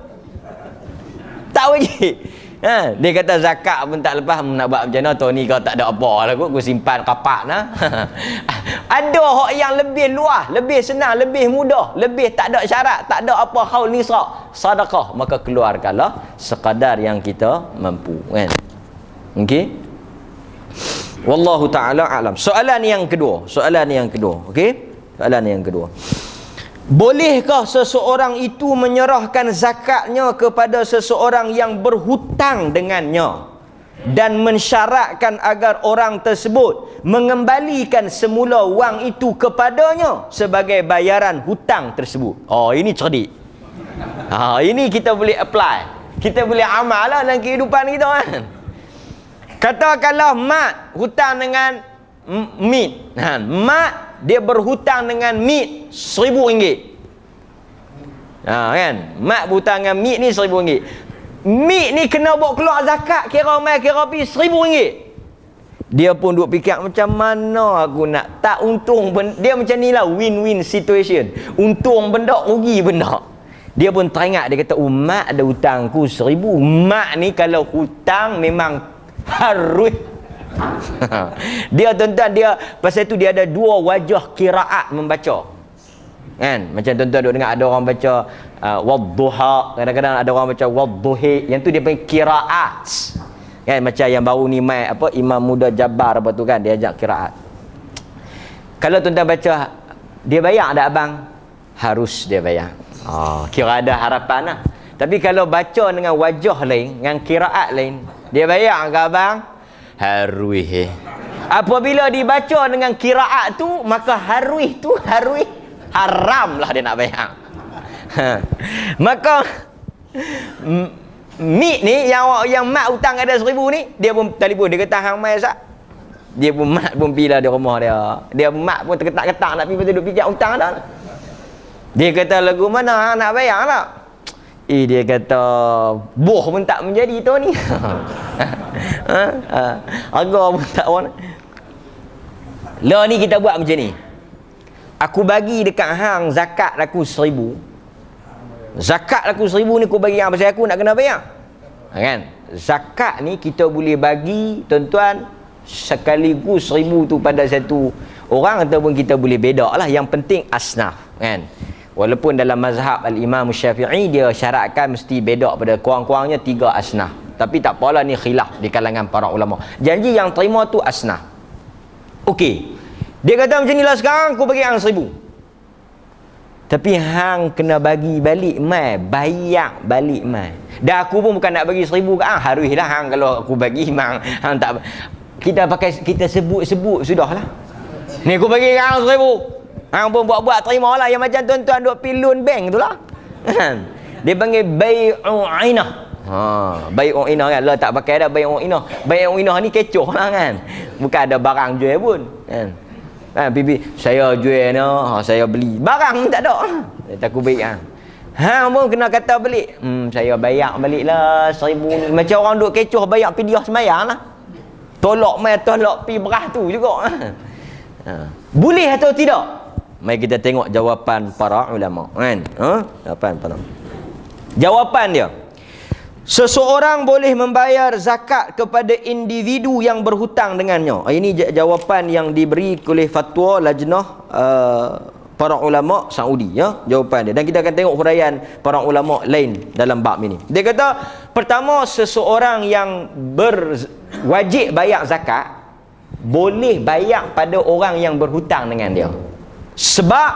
tak wajib. Dia kata zakat pun tak lepas, nak buat macam mana tu ni, kau tak ada apa lah aku simpan kapak nah. Ada hak yang lebih luas, lebih senang, lebih mudah, lebih tak ada syarat, tak ada apa haul nisab, sedekah, maka keluarkanlah sekadar yang kita mampu kan. Okey, wallahu taala alam. Soalan yang kedua, okey, soalan yang kedua, bolehkah seseorang itu menyerahkan zakatnya kepada seseorang yang berhutang dengannya dan mensyaratkan agar orang tersebut mengembalikan semula wang itu kepadanya sebagai bayaran hutang tersebut? Ini cerdik. Ini kita boleh apply, kita boleh amal lah dalam kehidupan kita kan. Katakanlah mak hutang dengan meat mak dia berhutang dengan meat RM1,000 kan. Mak berhutang dengan meat ni RM1,000. Meat ni kena bawa keluar zakat, kira mai kira pi RM1,000. Dia pun duk fikir macam mana aku nak tak untung. Dia macam ni lah, win-win situation, untung benda, rugi benda. Dia pun teringat, dia kata mak ada hutangku RM1,000. Mak ni kalau hutang memang harus dia tuan-tuan, dia pasal tu dia ada dua wajah qiraat membaca kan. Macam tuan-tuan duk dengar ada orang baca wadduha, kadang-kadang ada orang baca wadduhi, yang tu dia panggil qiraat kan. Macam yang baru ni mai apa Imam Muda Jabar apa tu kan, dia ajak qiraat. Kalau tuan-tuan baca, dia bayar tak abang? Harus dia bayar. Kira ada harapan lah. Tapi kalau baca dengan wajah lain, dengan qiraat lain, dia bayar ke abang? Harwih. Apabila dibaca dengan kiraat tu, maka harwih tu harwih haram lah, dia nak bayar. Maka meat ni yang mak hutang ada RM1,000 ni, dia pun telefon, dia kata hang mai sak. Dia pun mak pun pergi lah di rumah dia. Dia mak pun terketak-ketak nak pergi, betul duk pijak hutang dah. Dia kata lagu mana hang nak bayar tak? Dia kata boh pun tak menjadi tu ni. Harga pun tak warna. Lah ni kita buat macam ni. Aku bagi dekat hang zakat aku RM1,000. Zakat aku RM1,000 ni aku bagi hang pasal aku nak kena bayar. Kan? Zakat ni kita boleh bagi tuan-tuan sekaligus RM1,000 tu pada satu orang, ataupun kita boleh bedak lah. Yang penting asnaf kan. Walaupun dalam mazhab al-Imam Syafi'i dia syaratkan mesti bedak pada kurang-kurangnya 3 asnah. Tapi tak apalah, ni khilaf di kalangan para ulama. Janji yang terima tu asnah. Okey. Dia kata macam ni lah, sekarang aku bagi hang 1000. Tapi hang kena bagi balik mai, bayar balik mai. Dah aku pun bukan nak bagi 1000 ke hang, haruslah hang kalau aku bagi hang tak, kita sebut-sebut sudahlah. Ni aku bagi hang 1000. Hang pun buat-buat terima lah. Yang macam tuan-tuan duk pilun bank tu lah. Dia panggil bai'u inah. Bai'u inah kan. Lah tak pakai dah bai'u inah. Bai'u inah ni kecoh lah kan. Bukan ada barang jual pun kan. Bibi saya jual ni, saya beli. Barang tak ada. Tak aku baik kan. Hang pun kena kata balik. Saya bayar balik lah 1000 ni. Macam orang duk kecoh bayar pidiah sembahyang lah. Tolak mai, tolak pi berah tu juga. Boleh atau tidak? Mari kita tengok jawapan para ulama kan. Jawapan dia, seseorang boleh membayar zakat kepada individu yang berhutang dengannya. Ini jawapan yang diberi oleh fatwa lajnah para ulama Saudi ya, jawapan dia. Dan kita akan tengok huraian para ulama lain dalam bab ini. Dia kata, pertama, seseorang yang berwajib bayar zakat boleh bayar pada orang yang berhutang dengan dia. Sebab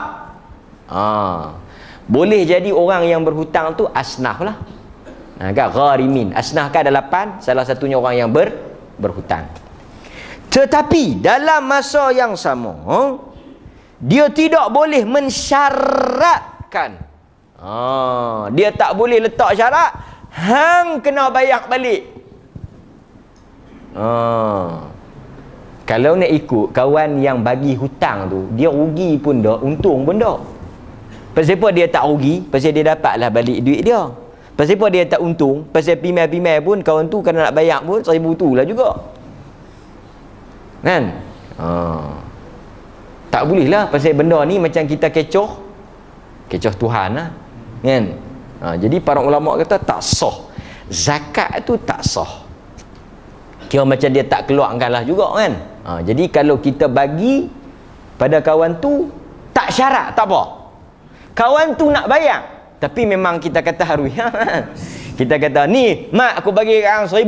boleh jadi orang yang berhutang tu asnaf lah. Kan gharimin. Asnaf kan ada 8, salah satunya orang yang berhutang. Tetapi dalam masa yang sama, dia tidak boleh mensyaratkan. Dia tak boleh letak syarat hang kena bayar balik. Kalau nak ikut kawan yang bagi hutang tu, dia rugi pun dak, untung pun dak. Pasal apa dia tak rugi? Pasal dia dapatlah balik duit dia. Pasal apa dia tak untung? Pasal pimai-pimai pun kawan tu kalau nak bayar pun 1000 tu lah juga. Kan? Tak boleh lah. Pasal benda ni macam kita kecoh Tuhan lah. Kan? Jadi para ulama kata tak sah. Zakat tu tak sah. Kira macam dia tak keluarkan lah juga kan. Jadi kalau kita bagi pada kawan tu, tak syarat, tak apa. Kawan tu nak bayar, tapi memang kita kata harus. Kita kata, ni mak aku bagi hang 1000.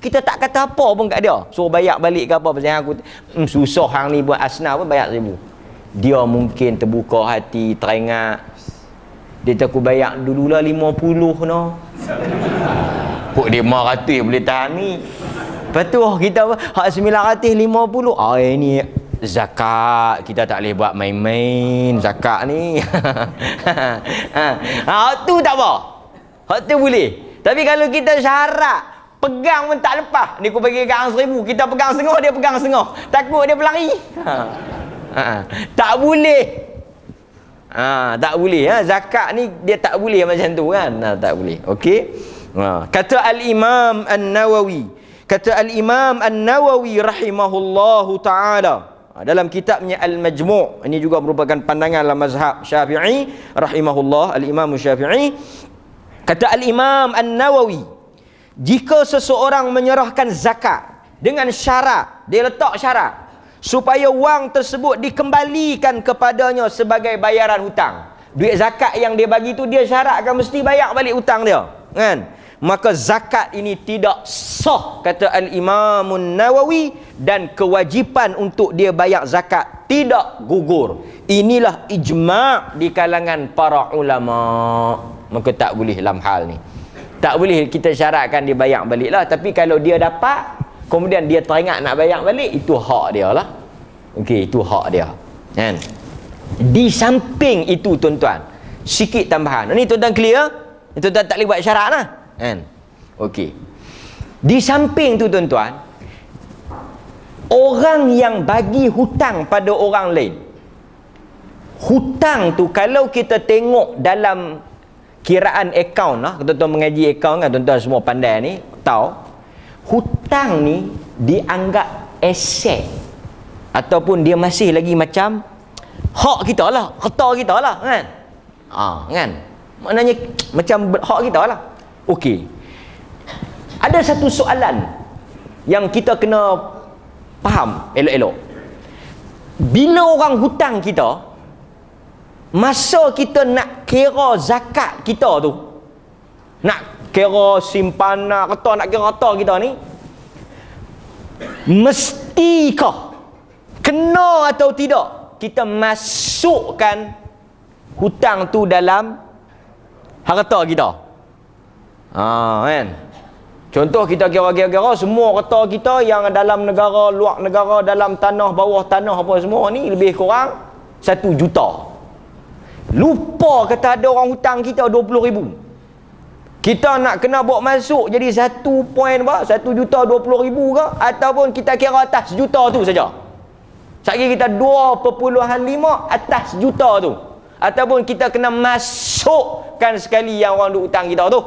Kita tak kata apa pun kat dia, suruh bayar balik ke apa. Pasal aku susah hang ni buat asnaf pun bayar 1000. Dia mungkin terbuka hati, teringat. Dia tak aku bayar dululah 50 no. Kok dia 500 boleh tahan ni. Lepas tu kita hak 950. Ini zakat. Kita tak boleh buat main-main zakat ni. Hak tu tak apa. Hak tu boleh. Tapi kalau kita syarat, pegang pun tak lepas. Ni aku bagi kat hang 1000, kita pegang setengah, dia pegang setengah. Takut dia berlari. Tak boleh. Tak boleh. Zakat ni dia tak boleh macam tu kan. Tak boleh. Okey. Kata Al-Imam An-Nawawi. Kata Al-Imam An-Nawawi rahimahullahu ta'ala dalam kitabnya Al-Majmu', ini juga merupakan pandangan dalam mazhab Syafi'i rahimahullah, Al-Imam Syafi'i. Kata Al-Imam An-Nawawi, jika seseorang menyerahkan zakat dengan syarat, dia letak syarat supaya wang tersebut dikembalikan kepadanya sebagai bayaran hutang. Duit zakat yang dia bagi tu dia syaratkan mesti bayar balik hutang dia, kan? Maka zakat ini tidak sah, kata Al-Imam Nawawi, dan kewajipan untuk dia bayar zakat tidak gugur. Inilah ijma' di kalangan para ulama. Maka tak boleh dalam hal ni. Tak boleh kita syaratkan dia bayar balik lah. Tapi kalau dia dapat, kemudian dia teringat nak bayar balik, itu hak dia lah. Okey, itu hak dia. Kan? Di samping itu tuan-tuan, sikit tambahan. Ni tuan-tuan clear? Tuan-tuan tak boleh buat syarat lah. Kan? Okey. Di samping tu tuan-tuan, orang yang bagi hutang pada orang lain, hutang tu kalau kita tengok dalam kiraan akaun lah, tuan-tuan mengaji akaun kan, tuan-tuan semua pandai ni tahu, hutang ni dianggap aset ataupun dia masih lagi macam hak kita lah, harta kita lah kan. Kan? Maknanya macam hak kita lah. Okey. Ada satu soalan yang kita kena faham elok-elok. Bila orang hutang kita, masa kita nak kira zakat kita tu, nak kira simpanan harta, nak kira harta kita ni, mestikah, kena atau tidak kita masukkan hutang tu dalam harta kita? Kan? Contoh kita kira-kira semua harta kita yang dalam negara, luar negara, dalam tanah, bawah tanah apa semua ni lebih kurang 1 juta. Lupa kata ada orang hutang kita 20,000. Kita nak kena bawa masuk jadi 1 juta 20,000 ke, ataupun kita kira atas juta tu saja. Sekali kita 2.5 atas juta tu, ataupun kita kena masukkan sekali yang orang duk hutang kita tu.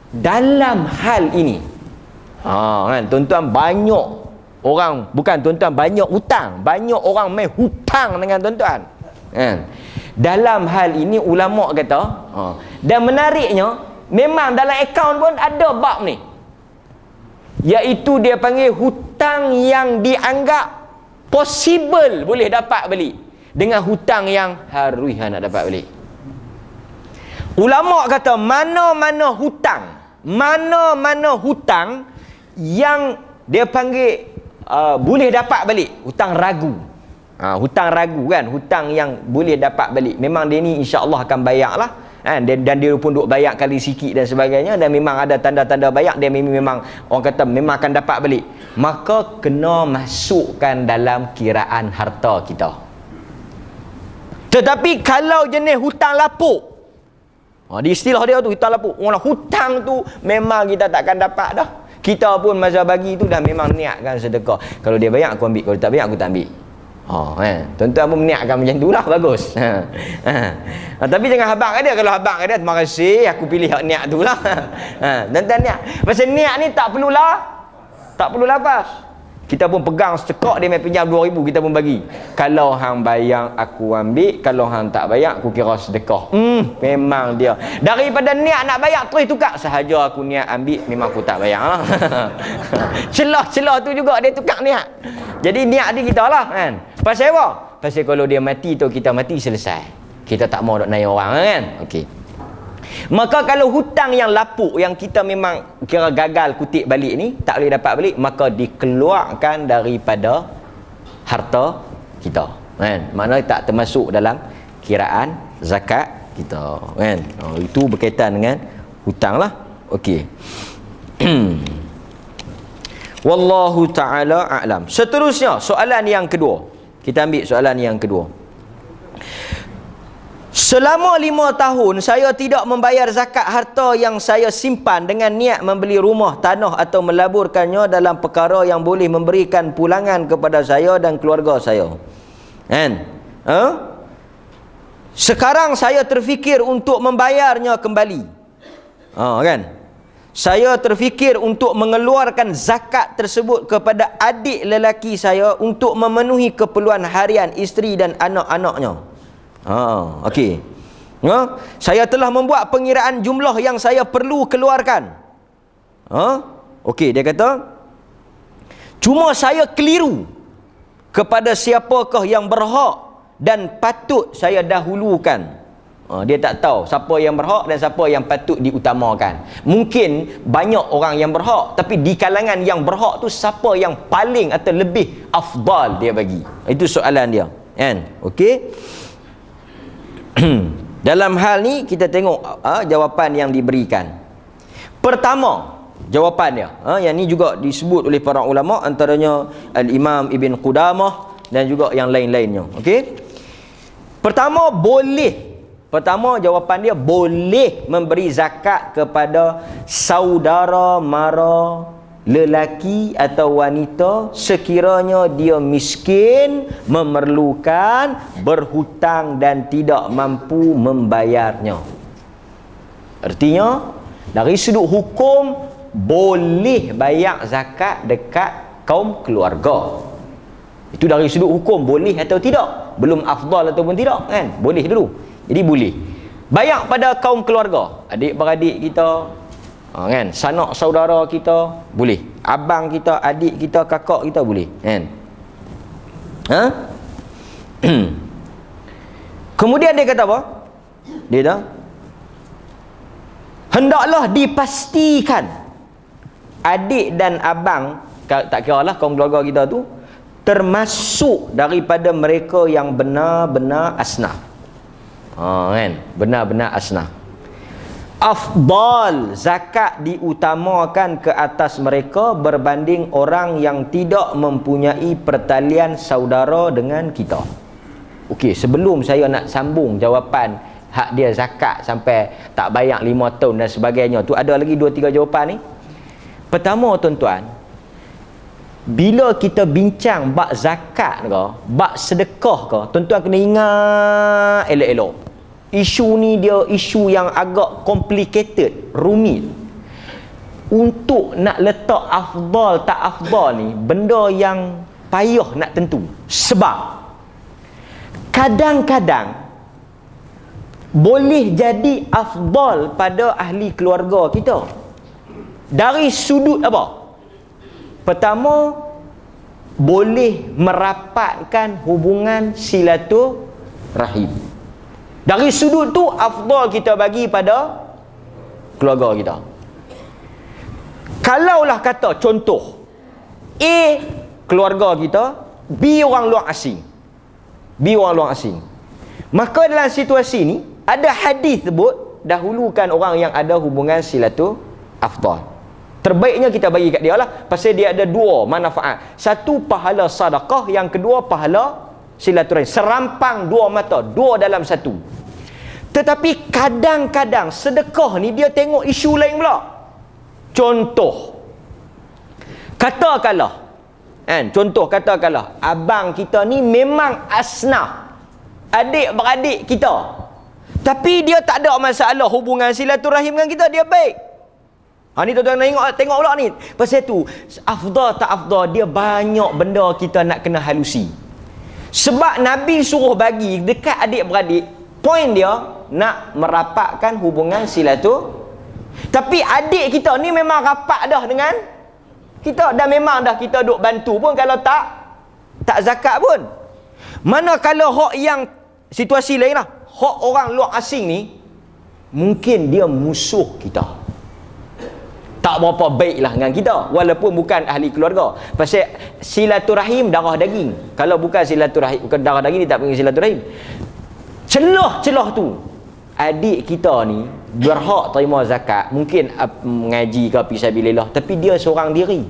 Dalam hal ini, kan, tuan-tuan, banyak orang, bukan tuan-tuan, banyak hutang, banyak orang main hutang dengan tuan-tuan, kan. Dalam hal ini ulama kata, dan menariknya memang dalam akaun pun ada bab ni, iaitu dia panggil hutang yang dianggap possible boleh dapat balik dengan hutang yang harus nak dapat balik. Ulama kata mana-mana hutang yang dia panggil boleh dapat balik, hutang ragu. Hutang ragu kan, hutang yang boleh dapat balik, memang dia ni insya-Allah akan bayar lah, kan? Dan dia pun duk bayar kali sikit dan sebagainya, dan memang ada tanda-tanda bayar, dia memang orang kata memang akan dapat balik, maka kena masukkan dalam kiraan harta kita. Tetapi kalau jenis hutang lapuk, di istilah dia tu hutang lapuk, orang hutang tu memang kita takkan dapat dah, kita pun masa bagi tu dah memang niatkan sedekah, kalau dia bayar aku ambil, kalau tak bayar aku tak ambil. Tuan-tuan pun meniatkan macam tu lah, bagus. Tapi jangan habaq kat dia. Kalau habaq kat dia, terima kasih, aku pilih hak niat tu lah. Tuan-tuan niat, pasal niat ni tak perlu lapas. Kita pun pegang sekak, dia main pinjam 2,000, kita pun bagi. Kalau hang bayar aku ambil, kalau hang tak bayar aku kira sedekah. Memang dia daripada niat nak bayar terus tukar, sahaja aku niat ambil memang aku tak bayar. Celah-celah tu juga dia tukar niat. Jadi niat di kita lah, kan. Pasal apa? Pasal kalau dia mati tu, kita mati selesai. Kita tak mau nak naik orang, kan. Okey. Maka kalau hutang yang lapuk, yang kita memang kira gagal kutip balik ni, tak boleh dapat balik, maka dikeluarkan daripada harta kita, kan. Maknanya tak termasuk dalam kiraan zakat kita, kan. Itu berkaitan dengan hutang lah. Okey. Wallahu ta'ala a'lam. Seterusnya, soalan yang kedua. Kita ambil soalan yang kedua. Selama 5 tahun saya tidak membayar zakat harta yang saya simpan dengan niat membeli rumah, tanah atau melaburkannya dalam perkara yang boleh memberikan pulangan kepada saya dan keluarga saya, kan. Sekarang saya terfikir untuk membayarnya kembali, kan. Saya terfikir untuk mengeluarkan zakat tersebut kepada adik lelaki saya untuk memenuhi keperluan harian isteri dan anak-anaknya. Okey. Saya telah membuat pengiraan jumlah yang saya perlu keluarkan. Okey, dia kata, cuma saya keliru kepada siapakah yang berhak dan patut saya dahulukan. Dia tak tahu siapa yang berhak dan siapa yang patut diutamakan. Mungkin banyak orang yang berhak, tapi di kalangan yang berhak tu siapa yang paling atau lebih afdal dia bagi. Itu soalan dia, kan. Okey. Dalam hal ni kita tengok jawapan yang diberikan. Pertama, jawapan dia, yang ni juga disebut oleh para ulama, antaranya Al-Imam Ibn Qudamah dan juga yang lain-lainnya. Okey. Pertama, jawapan dia boleh memberi zakat kepada saudara mara lelaki atau wanita sekiranya dia miskin, memerlukan, berhutang dan tidak mampu membayarnya. Artinya dari sudut hukum boleh bayar zakat dekat kaum keluarga. Itu dari sudut hukum boleh atau tidak, belum afdal ataupun tidak, kan. Boleh dulu. Jadi boleh bayar pada kaum keluarga, adik-beradik kita, kan, sanak saudara kita boleh, abang kita, adik kita, kakak kita boleh, kan. Kemudian dia kata apa? Dia kata, hendaklah dipastikan adik dan abang, tak kira lah kaum keluarga kita tu, termasuk daripada mereka yang benar-benar asnaf. Kan? Benar-benar asnaf. Afdal, zakat diutamakan ke atas mereka berbanding orang yang tidak mempunyai pertalian saudara dengan kita. Okey, sebelum saya nak sambung jawapan hak dia zakat sampai tak bayar 5 tahun dan sebagainya tu, ada lagi 2-3 jawapan ni. Pertama tuan-tuan, bila kita bincang bab zakat ke, bab sedekah ke, tuan-tuan kena ingat elok-elok. Isu ni dia isu yang agak complicated, rumit. Untuk nak letak afdal tak afdal ni benda yang payah nak tentu. Sebab kadang-kadang boleh jadi afdal pada ahli keluarga kita dari sudut apa? Pertama, boleh merapatkan hubungan silaturahim. Dari sudut tu afdal kita bagi pada keluarga kita. Kalaulah kata contoh A keluarga kita, B orang luar asing. Maka dalam situasi ni ada hadis sebut dahulukan orang yang ada hubungan silaturahim afdal. Terbaiknya kita bagi kat dia lah, pasal dia ada 2 manfaat. Satu pahala sedekah, yang kedua pahala silaturahim. Serampang 2 mata, 2 dalam 1. Tetapi kadang-kadang sedekah ni dia tengok isu lain pula. Contoh, katakanlah abang kita ni memang asnaf, adik-beradik kita, tapi dia tak ada masalah hubungan silaturahim dengan kita, dia baik. Ni tuan-tuan tengok pula ni. Pasal tu afdal tak afdal, dia banyak benda kita nak kena halusi. Sebab Nabi suruh bagi dekat adik-beradik, poin dia nak merapatkan hubungan silaturahim. Tapi adik kita ni memang rapat dah dengan kita, dan memang dah kita duk bantu pun kalau tak zakat pun. Mana kalau hak yang situasi lain lah, hak orang luar asing ni mungkin dia musuh kita, tak berapa baik lah dengan kita, walaupun bukan ahli keluarga. Pasal silaturahim darah daging. Kalau bukan silaturahim, bukan darah daging, dia tak panggil silaturahim. Celah tu adik kita ni berhak terima zakat, mungkin mengaji ke fisabilillah, tapi dia seorang diri.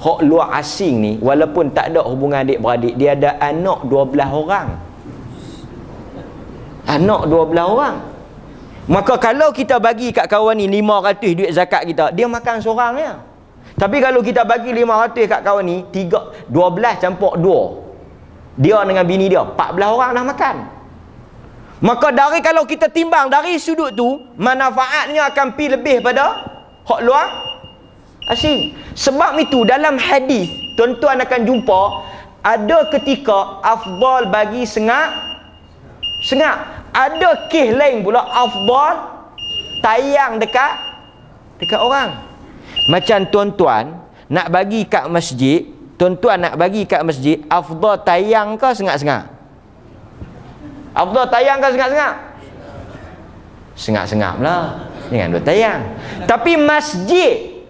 Hak luar asing ni walaupun tak ada hubungan adik-beradik, dia ada anak 12 orang. Maka kalau kita bagi kat kawan ni 500 duit zakat kita, dia makan seorang je. Tapi kalau kita bagi 500 kat kawan ni, 12 campur 2, dia dengan bini dia 14 orang dah makan. Maka kalau kita timbang dari sudut tu, manfaatnya akan pi lebih pada hak luar asing. Sebab itu dalam hadis tuan-tuan akan jumpa ada ketika afdal bagi sengak. Ada kes lain pula afdal tayang dekat orang. Macam tuan-tuan nak bagi kat masjid, afdal tayang ke sengak-sengak? Afdal tayang ke sengak-sengak? Sengak-sengak lah, jangan duk tayang. Tapi masjid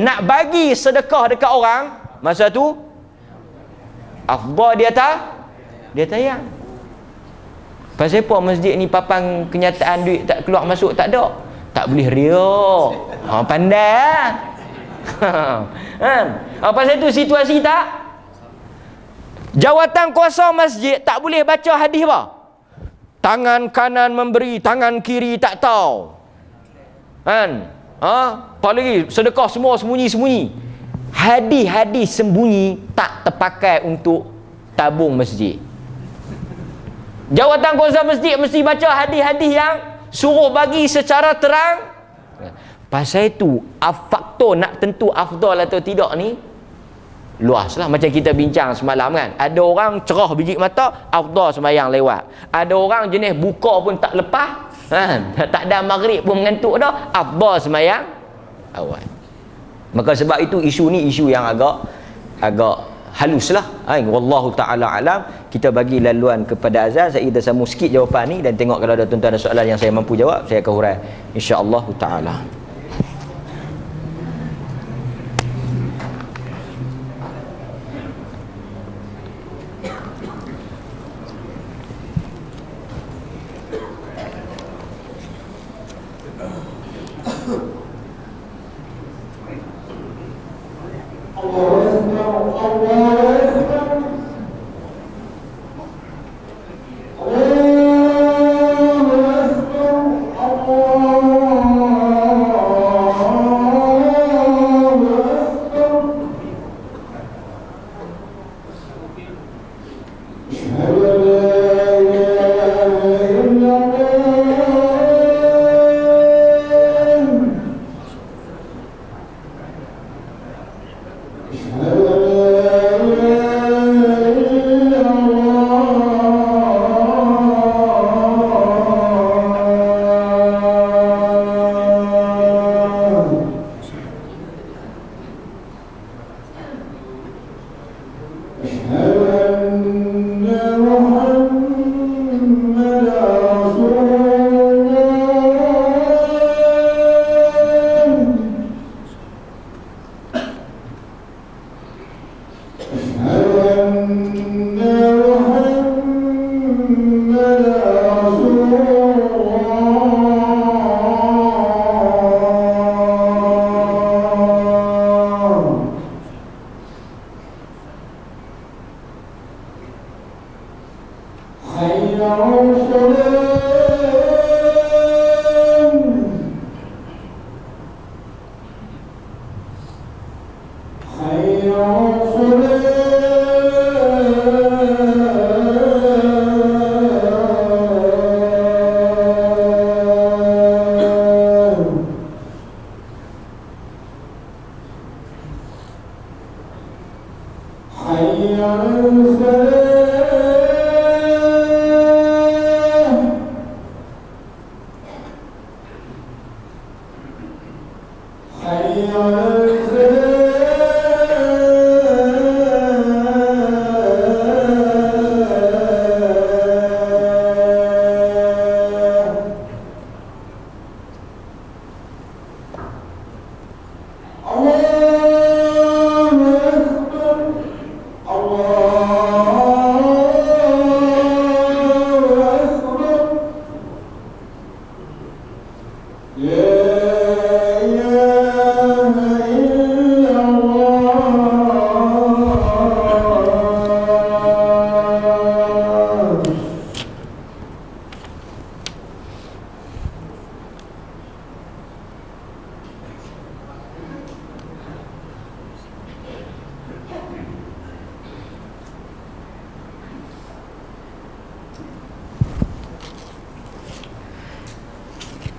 nak bagi sedekah dekat orang, masa tu afdal dia tayang. Pasal apa masjid ni papan kenyataan duit tak keluar masuk tak ada, tak boleh riak. Pandai kan? Pasal tu situasi tak, jawatan kuasa masjid tak boleh baca hadis apa? Tangan kanan memberi, tangan kiri tak tahu. Kan? Apalagi sedekah semua sembunyi-sembunyi. Hadis-hadis sembunyi tak terpakai untuk tabung masjid. Jawatan kuasa masjid mesti baca hadis-hadis yang suruh bagi secara terang. Pasal itu faktor nak tentu afdal atau tidak ni luas lah. Macam kita bincang semalam kan, ada orang cerah biji mata, afdal sembahyang lewat. Ada orang jenis buka pun tak lepas, tak ada maghrib pun mengantuk dah, afdal sembahyang awal. Maka sebab itu isu ni isu yang agak haluslah. Wallahu taala alam. Kita bagi laluan kepada azan. Kita sambung sikit jawapan ni dan tengok kalau ada tuan-tuan ada soalan yang saya mampu jawab, saya akan hurai insya-Allah taala.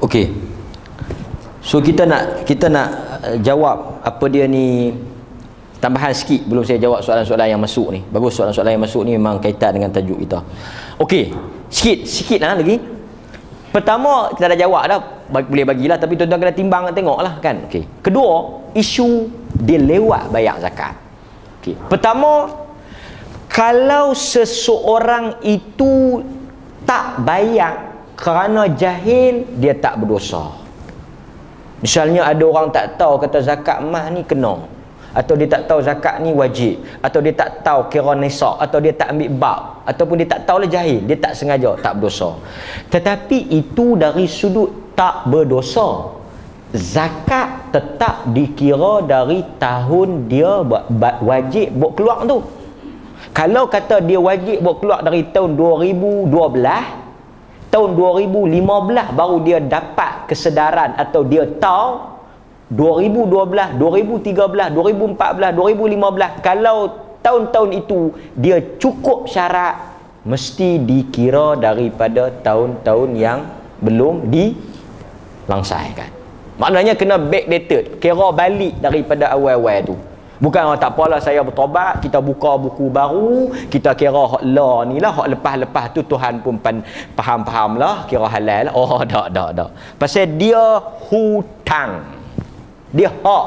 Okey. So kita nak jawab apa dia ni, tambahan sikit belum saya jawab soalan-soalan yang masuk ni. Bagus, soalan-soalan yang masuk ni memang kaitan dengan tajuk kita. Okey, sikit lagi. Pertama kita dah jawab dah, boleh bagilah, tapi tuan-tuan kena timbang tengoklah kan. Okey. Kedua, isu dia lewat bayar zakat. Okey. Pertama, kalau seseorang itu tak bayar kerana jahil, dia tak berdosa. Misalnya ada orang tak tahu kata zakat emas ni kena, atau dia tak tahu zakat ni wajib, atau dia tak tahu kira nisab, atau dia tak ambil bab, ataupun dia tak tahu lah, jahil, dia tak sengaja, tak berdosa. Tetapi itu dari sudut tak berdosa, zakat tetap dikira dari tahun dia wajib buat keluar tu. Kalau kata dia wajib buat keluar dari tahun 2012, tahun 2015 baru dia dapat kesedaran atau dia tahu 2012, 2013, 2014, 2015, kalau tahun-tahun itu dia cukup syarat, mesti dikira daripada tahun-tahun yang belum dilangsaikan. Maknanya kena backdated, kira balik daripada awal-awal tu. Bukan tak apalah saya bertobat, kita buka buku baru, kita kira hak la ni lah, hak lepas-lepas tu Tuhan pun faham lah, kira halal lah. Oh, tak. Pasal dia hutang, dia hak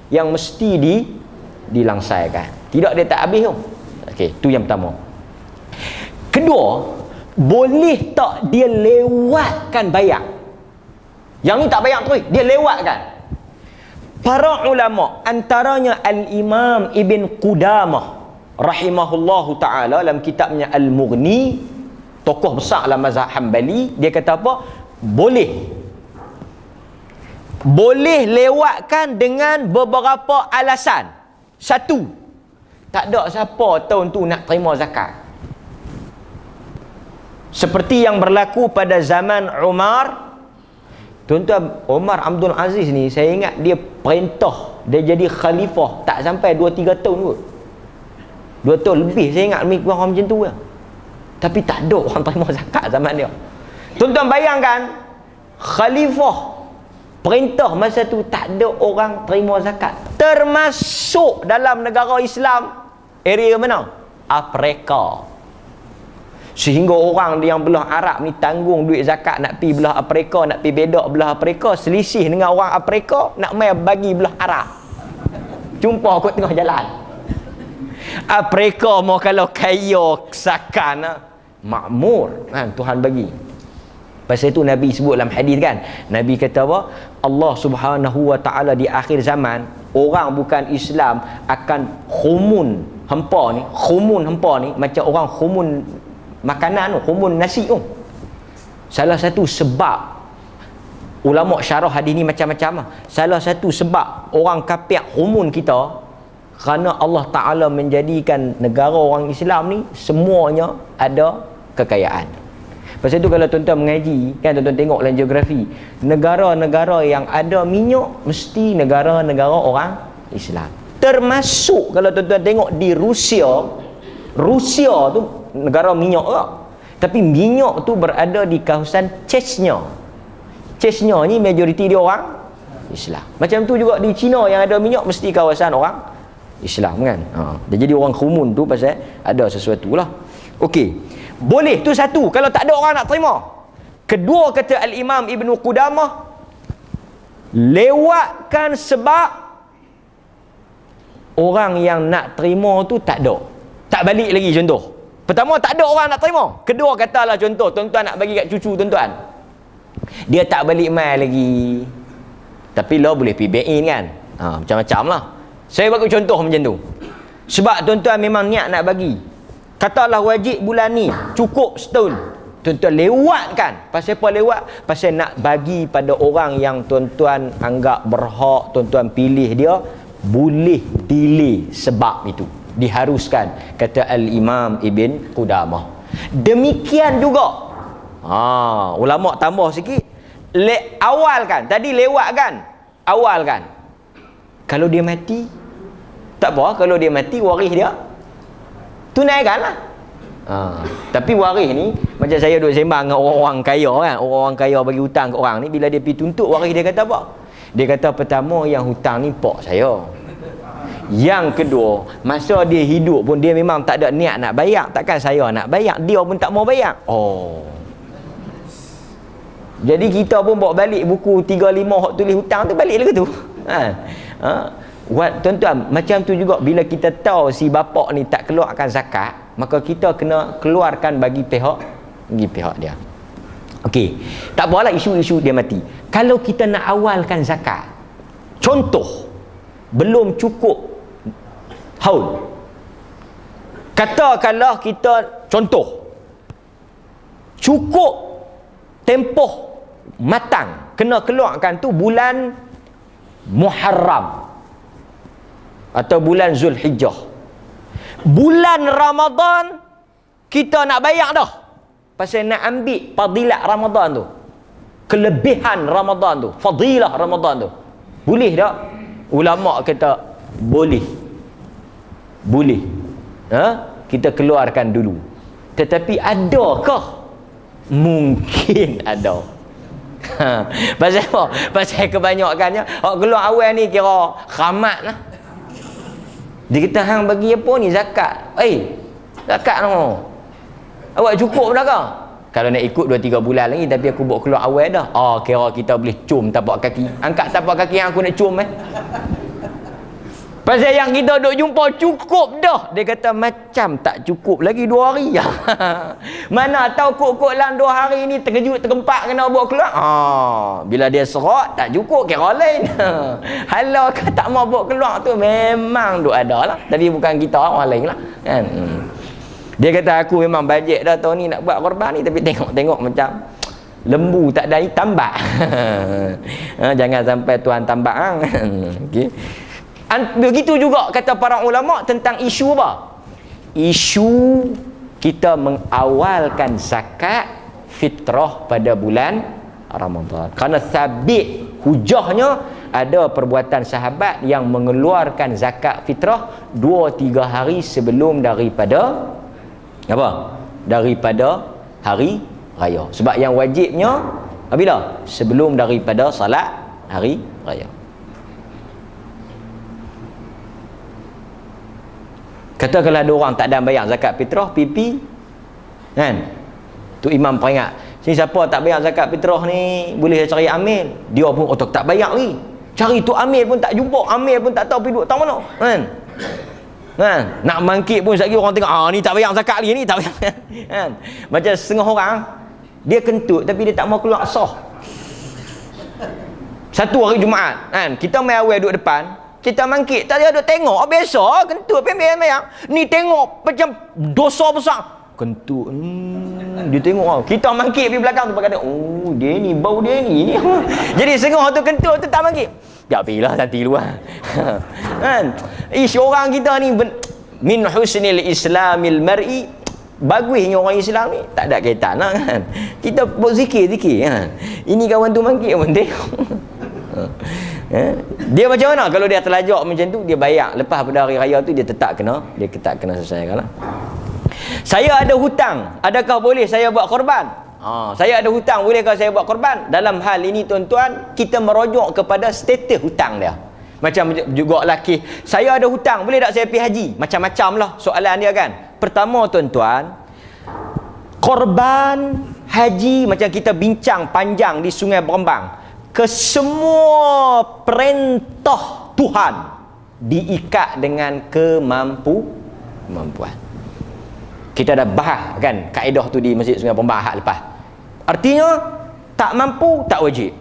yang mesti dilangsaikan. Tidak, dia tak habis tu. Okey, tu yang pertama. Kedua, boleh tak dia lewatkan bayar? Yang ni tak bayar terus, dia lewatkan. Para ulama, antaranya Al-Imam Ibn Qudamah rahimahullahu ta'ala dalam kitabnya Al-Mughni, tokoh besar dalam mazhab Hanbali, dia kata apa? Boleh lewatkan dengan beberapa alasan. Satu, tak ada siapa tahun tu nak terima zakat. Seperti yang berlaku pada zaman Umar. Tuan-tuan, Umar Abdul Aziz ni, saya ingat dia perintah, dia jadi khalifah tak sampai 2-3 tahun kot. 2 tahun lebih saya ingat lebih kurang macam tu lah. Tapi tak ada orang terima zakat zaman dia. Tuan-tuan bayangkan, khalifah perintah masa tu tak ada orang terima zakat. Termasuk dalam negara Islam, area mana? Afrika. Sehingga orang yang belah Arab ni tanggung duit zakat nak pi belah Afrika, nak pi bedak belah Afrika, selisih dengan orang Afrika nak mai bagi belah Arab. Jumpa kot tengah jalan. Afrika mau kalau kaya sakan makmur kan, Tuhan bagi. Pasal itu Nabi sebut dalam hadis kan, Nabi kata apa? Allah Subhanahu wa taala di akhir zaman, orang bukan Islam akan khumun hampa ni macam orang khumun makanan tu, khumun nasi tu. Salah satu sebab, ulama syarah hadis ni macam-macam lah. Salah satu sebab orang kafir khumun kita, kerana Allah Ta'ala menjadikan negara orang Islam ni semuanya ada kekayaan. Pasal tu kalau tuan-tuan mengaji kan, tuan-tuan tengok dalam geografi, negara-negara yang ada minyak mesti negara-negara orang Islam. Termasuk kalau tuan-tuan tengok di Rusia tu negara minyak tak? Tapi minyak tu berada di kawasan Chechnya. Chechnya ni majoriti dia orang Islam. Macam tu juga di China yang ada minyak mesti kawasan orang Islam kan. Dia jadi orang khumun tu pasal ada sesuatu lah. Okey, boleh tu satu kalau tak ada orang nak terima. Kedua, kata Al-Imam Ibn Qudamah, lewatkan sebab orang yang nak terima tu tak ada, tak balik lagi. Contoh pertama, tak ada orang nak terima. Kedua, katalah contoh tuan-tuan nak bagi kat cucu tuan-tuan, dia tak balik mai lagi, tapi lo boleh pergi bain kan. Macam-macam lah. Saya bagi contoh macam tu. Sebab tuan-tuan memang niat nak bagi, katalah wajib bulan ni, cukup setahun, tuan-tuan lewatkan. Pasal apa lewat? Pasal nak bagi pada orang yang tuan-tuan anggap berhak, tuan-tuan pilih dia, boleh delay sebab itu, diharuskan, kata Al-Imam Ibn Qudamah. Demikian juga ulama tambah sikit, awalkan. Tadi lewatkan, awalkan. Kalau dia mati tak apa, kalau dia mati waris dia tunaikanlah. Tapi waris ni macam saya duduk sembang dengan orang-orang kaya kan, orang-orang kaya bagi hutang ke orang ni, bila dia pergi tuntut waris, dia kata apa? Dia kata pertama, yang hutang ni pak saya. Yang kedua, masa dia hidup pun dia memang tak ada niat nak bayar, takkan saya nak bayar, dia pun tak mau bayar. Jadi kita pun bawa balik buku 3-5 hak tulis hutang tu balik lagi tu. Tuan-tuan, macam tu juga bila kita tahu si bapak ni tak keluarkan zakat, maka kita kena keluarkan bagi pihak dia. Okey, tak apalah isu-isu dia mati. Kalau kita nak awalkan zakat, contoh belum cukup haul, katakanlah kita contoh cukup tempoh matang, kena keluarkan tu bulan Muharram atau bulan Zulhijjah. Bulan Ramadan kita nak bayar dah, pasal nak ambil fadilat Ramadan tu, kelebihan Ramadan tu, fadilah Ramadan tu. Boleh tak? Ulama kata boleh, kita keluarkan dulu. Tetapi adakah? Mungkin ada. Pasal apa? Pasal kebanyakannya orang keluar awal ni kira khamat lah. Dia kata hang bagi apa ni zakat? Zakat no, awak cukup dah ke? Kalau nak ikut 2-3 bulan lagi, tapi aku buat keluar awal dah. Kira kita boleh cium tapak kaki. Angkat tapak kaki yang aku nak cium Pasal yang kita duk jumpa cukup dah. Dia kata macam tak cukup lagi 2 hari. Mana tahu kok-kok lang 2 hari ni terkejut tergempak kena bawa keluar. Bila dia serak tak cukup kira lain. Halau kan tak mau bawa keluar tu memang duk ada lah. Tapi bukan kita, orang lain lah. Kan? Dia kata aku memang bajet dah tahun ni nak buat korban ni, tapi tengok-tengok macam lembu tak ada tambak. Jangan sampai tuan tambak. Okey. Begitu juga kata para ulama tentang isu apa? Isu kita mengawalkan zakat fitrah pada bulan Ramadan. Kerana sabit hujahnya ada perbuatan sahabat yang mengeluarkan zakat fitrah 2-3 hari sebelum daripada apa? Daripada hari raya. Sebab yang wajibnya bila? Sebelum daripada salat hari raya. Katakanlah ada orang tak ada bayar zakat fitrah, pipi kan, tu imam peringat, sini siapa tak bayar zakat fitrah ni boleh cari amil. Dia pun otak tak bayar lagi, cari tu amil pun tak jumpa, amil pun tak tahu pergi duduk tahu mana kan. Nak mangkit pun sekali orang tengok, ni tak bayar zakat lagi, ni tak bayar. Kan, macam setengah orang dia kentut tapi dia tak mau keluar sah. Satu hari Jumaat kan, kita mai awal duduk depan, kita mangkit tak ada tengok, biasa kentut bayang. Ni tengok macam dosa besar. Kentut dia tengok, kita mangkit pergi belakang tu pakai, dia ni bau dia ni. Jadi setengah tu kentut tu tak mangkit. Tak pilah nanti luar. Kan? Orang kita ni min husnil islamil mar'i, bagusnya orang Islam ni tak ada kaitan lah kan. Kita buat zikir kan. Ini kawan tu mangkit pun tengok. Dia macam mana kalau dia terlajak macam tu, dia bayar lepas pada hari raya tu dia tetap kena selesaikan lah. Saya ada hutang, adakah boleh saya buat korban? Saya ada hutang, bolehkah saya buat korban? Dalam hal ini tuan-tuan, kita merujuk kepada status hutang dia. Macam juga lelaki, saya ada hutang, boleh tak saya pergi haji? Macam-macam lah soalan dia kan. Pertama tuan-tuan, korban haji macam kita bincang panjang di Sungai Berembang, kesemua perintah Tuhan diikat dengan kemampuan. Kita dah bahas kan kaedah tu di Masjid Sungai Berembang ahad lepas. Artinya tak mampu tak wajib.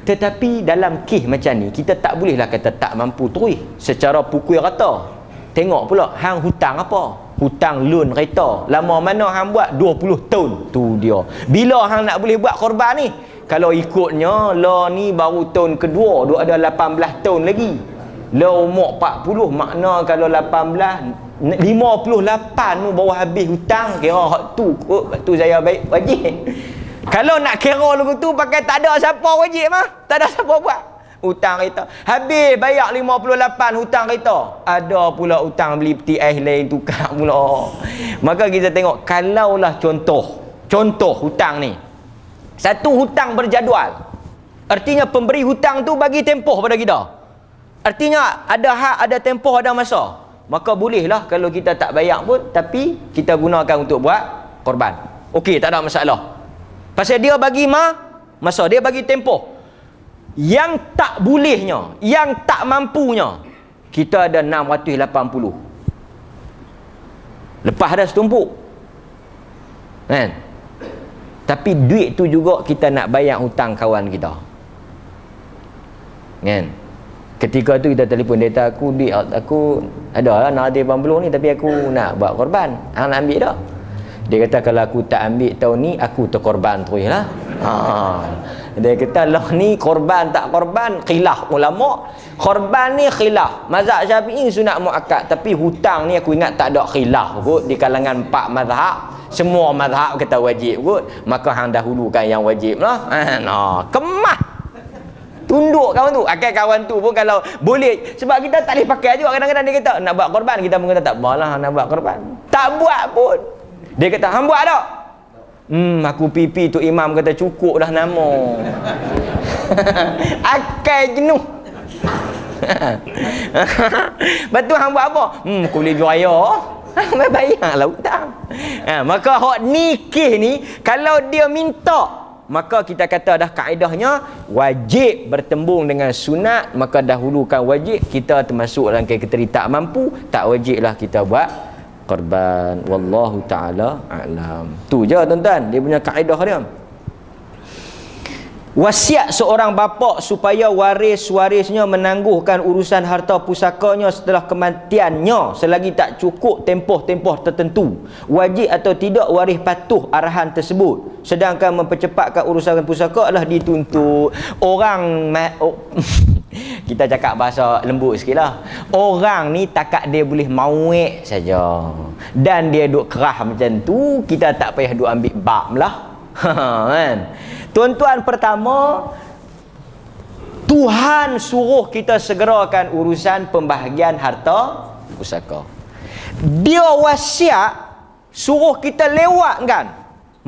Tetapi dalam kes macam ni kita tak bolehlah kata tak mampu terus secara pukul rata. Tengok pula hang hutang apa? Hutang loan kereta. Lama mana hang buat? 20 tahun. Tu dia. Bila hang nak boleh buat korban ni? Kalau ikutnya la ni baru tahun kedua, duk ada 18 tahun lagi. La umur 40, makna kalau 18 58 tu baru habis hutang, kira hak tu kot tu saya baik wajib. Kalau nak kira lagu tu pakai tak ada siapa wajib mah, tak ada siapa buat hutang kereta. Habis bayar 58 hutang kereta, ada pula hutang beli peti ais lain tukar pula. Maka kita tengok kalaulah contoh hutang ni, satu hutang berjadual, artinya pemberi hutang tu bagi tempoh pada kita, artinya ada hak, ada tempoh, ada masa. Maka bolehlah kalau kita tak bayar pun, tapi kita gunakan untuk buat korban. Okey, tak ada masalah. Pasal dia bagi masa, dia bagi tempoh. Yang tak bolehnya, yang tak mampunya, kita ada 680. Lepas dah setumpuk. Kan? Tapi duit tu juga kita nak bayar hutang kawan kita. Kan? Ketika tu kita telefon, dia kata duit aku ada lah nak ada 80 ni, tapi aku nak buat korban. Hang nak ambil tak? Dia kata kalau aku tak ambil tahun ni, aku terkorban terus lah. Dia kata lah ni korban tak korban khilaf ulama. Korban ni khilaf mazhab Syafi'i sunat muakkad, tapi hutang ni aku ingat tak ada khilaf kot di kalangan 4 mazhab. Semua mazhab kata wajib kot. Maka hang dahulukan yang wajib lah. Kemah tunduk kawan tu. Akal kawan tu pun kalau boleh, sebab kita tak boleh pakai juga. Kadang-kadang dia kata nak buat korban, kita pun kata tak apalah nak buat korban, tak buat pun. Dia kata hang buat tak? Aku pipi tu imam kata cukup dah nama. Akal jenuh. Betul hang buat apa? Aku boleh jual raya. Bayarlah hutang. Maka hak nikih ni kalau dia minta maka kita kata dah kaedahnya wajib bertembung dengan sunat, maka dahulukan wajib. Kita termasuk dalam kategori tak mampu, tak wajiblah kita buat korban. Wallahu ta'ala a'lam. Tu je tuan-tuan, dia punya kaedah dia. Wasiat seorang bapa supaya waris-warisnya menangguhkan urusan harta pusakanya setelah kematiannya selagi tak cukup tempoh-tempoh tertentu. Wajib atau tidak waris patuh arahan tersebut. Sedangkan mempercepatkan urusan pusaka adalah dituntut. Orang kita cakap bahasa lembut sikit lah. Orang ni takat dia boleh mauek saja. Dan dia duk kerah macam tu, kita tak payah duk ambil bab lah. Kan? Tuan-tuan, pertama, Tuhan suruh kita segerakan urusan pembahagian harta pusaka. Dia wasiat suruh kita lewatkan,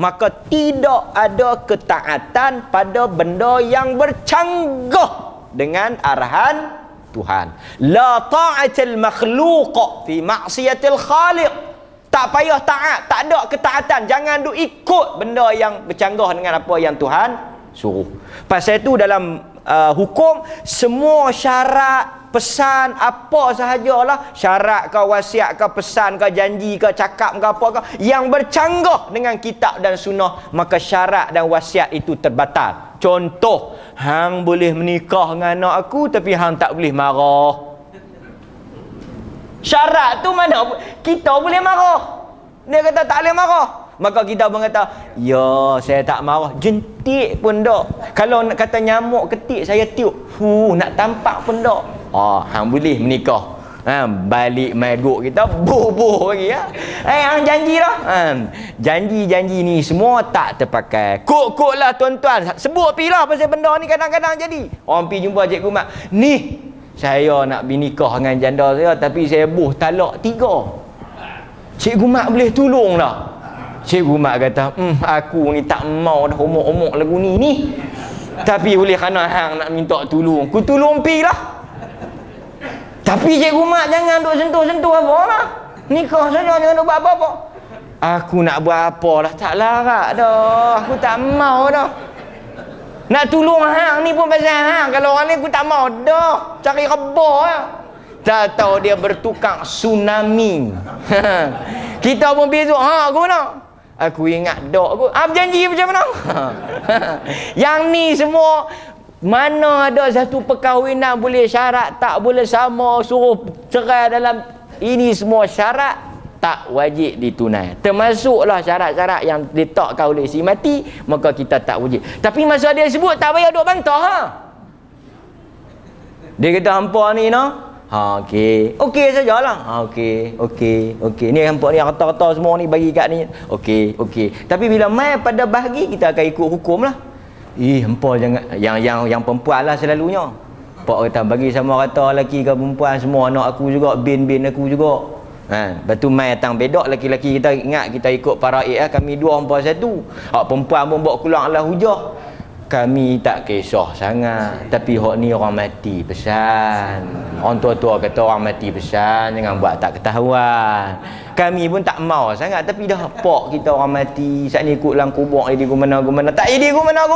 maka tidak ada ketaatan pada benda yang bercanggah dengan arahan Tuhan. La ta'atil makhluq fi ma'siyatil khaliq. Tak payah taat, tak ada ketaatan. Jangan duk ikut benda yang bercanggah dengan apa yang Tuhan suruh. Pasal itu dalam hukum, semua syarat, pesan, apa sahajalah, syarat ke, wasiat ke, pesan ke, janji ke, cakap ke, apa ke, yang bercanggah dengan kitab dan sunnah, maka syarat dan wasiat itu terbatal. Contoh, hang boleh menikah dengan anak aku, tapi hang tak boleh marah. Syarat tu mana kita boleh marah? Dia kata tak boleh marah, maka kita pun kata, ya saya tak marah. Jentik pun tak. Kalau nak kata nyamuk ketik saya tiup, nak tampak pun tak. Hang boleh menikah. Balik meduk kita boh lagi ya. Hang janji dah. Janji-janji ni semua tak terpakai. Kok lah tuan-tuan, sebut pi lah pasal benda ni kadang-kadang jadi. Orang pi jumpa Cikgu Mat, ni saya nak bernikah dengan janda saya, tapi saya buh talak 3. Cikgu Mat boleh tolong tak? Cikgu Mat kata, aku ni tak mau dah omok-omok lagu ni. Tapi boleh kerana hang nak minta tolong, ku tolong pi lah. Tapi Cikgu Mat jangan duk sentuh-sentuh apa lah. Nikah saja, jangan duk buat apa-apa. Aku nak buat apa lah, tak larat dah. Aku tak mau dah. Nak tolong hang ni pun pasal hang. Kalau orang ni aku tak mau dah. Cari rebah lah. Tak tahu dia bertukang tsunami. Kita pun besok, aku mana? Aku ingat dok aku. Berjanji macam mana? Yang ni semua, mana ada satu perkahwinan boleh syarat tak boleh sama, suruh cerai dalam ini semua syarat tak wajib ditunai. Termasuklah syarat-syarat yang diletakkan oleh si mati, maka kita tak wajib. Tapi masa dia sebut, tak payah duk bantah. Dia kata hampa ni okey sajalah. Okey. Ni hampa ni harta-harta semua ni bagi kat ni. Okey. Tapi bila mai pada bahagi, kita akan ikut hukum lah. Hampa jangan, yang perempuan lah selalunya. Pak kata bagi sama rata lelaki ke perempuan, semua anak aku juga, bin aku juga. Lepas tu mai datang bedok, lelaki-lelaki kita ingat kita ikut paraid kami 2 hampa 1. Perempuan pun bawa keluar lah hujah. Kami tak kisah sangat, tapi hak ni orang mati pesan. Orang tua-tua kata orang mati pesan, jangan buat tak ketahuan. Kami pun tak mau sangat, tapi dah pak kita orang mati, saat ni ikut lang kubur dia gumana. Tak dia gumana.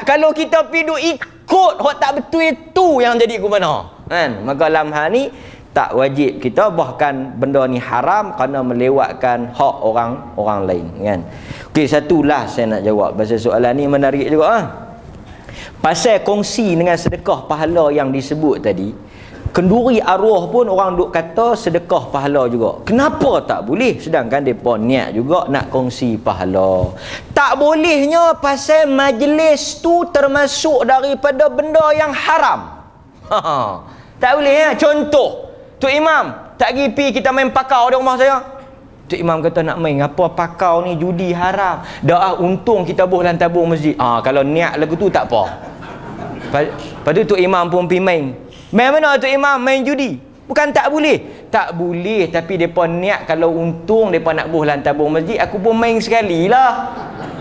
Kalau kita pergi ikut hak tak betul, itu yang jadi gumana. Kan? Maka dalam hal ni tak wajib kita, bahkan benda ni haram kerana melewatkan hak orang lain, kan. Okey, satulah saya nak jawab pasal soalan ni menarik juga. Pasal kongsi dengan sedekah pahala yang disebut tadi, kenduri arwah pun orang duk kata sedekah pahala juga. Kenapa tak boleh? Sedangkan depa niat juga nak kongsi pahala. Tak bolehnya pasal majlis tu termasuk daripada benda yang haram. Tak boleh ya. Contoh, Tok Imam tak pergi kita main pakau di rumah saya. Tok Imam kata nak main apa pakau ni, judi haram. Dah untung kita boleh tabung masjid. Kalau niat lagu tu tak apa. Lepas tu Tok Imam pun pergi main. Main mana Tok Imam? Main judi. Bukan tak boleh. Tak boleh, tapi depa niat kalau untung depa nak boleh tabung masjid, aku pun main sekali lah.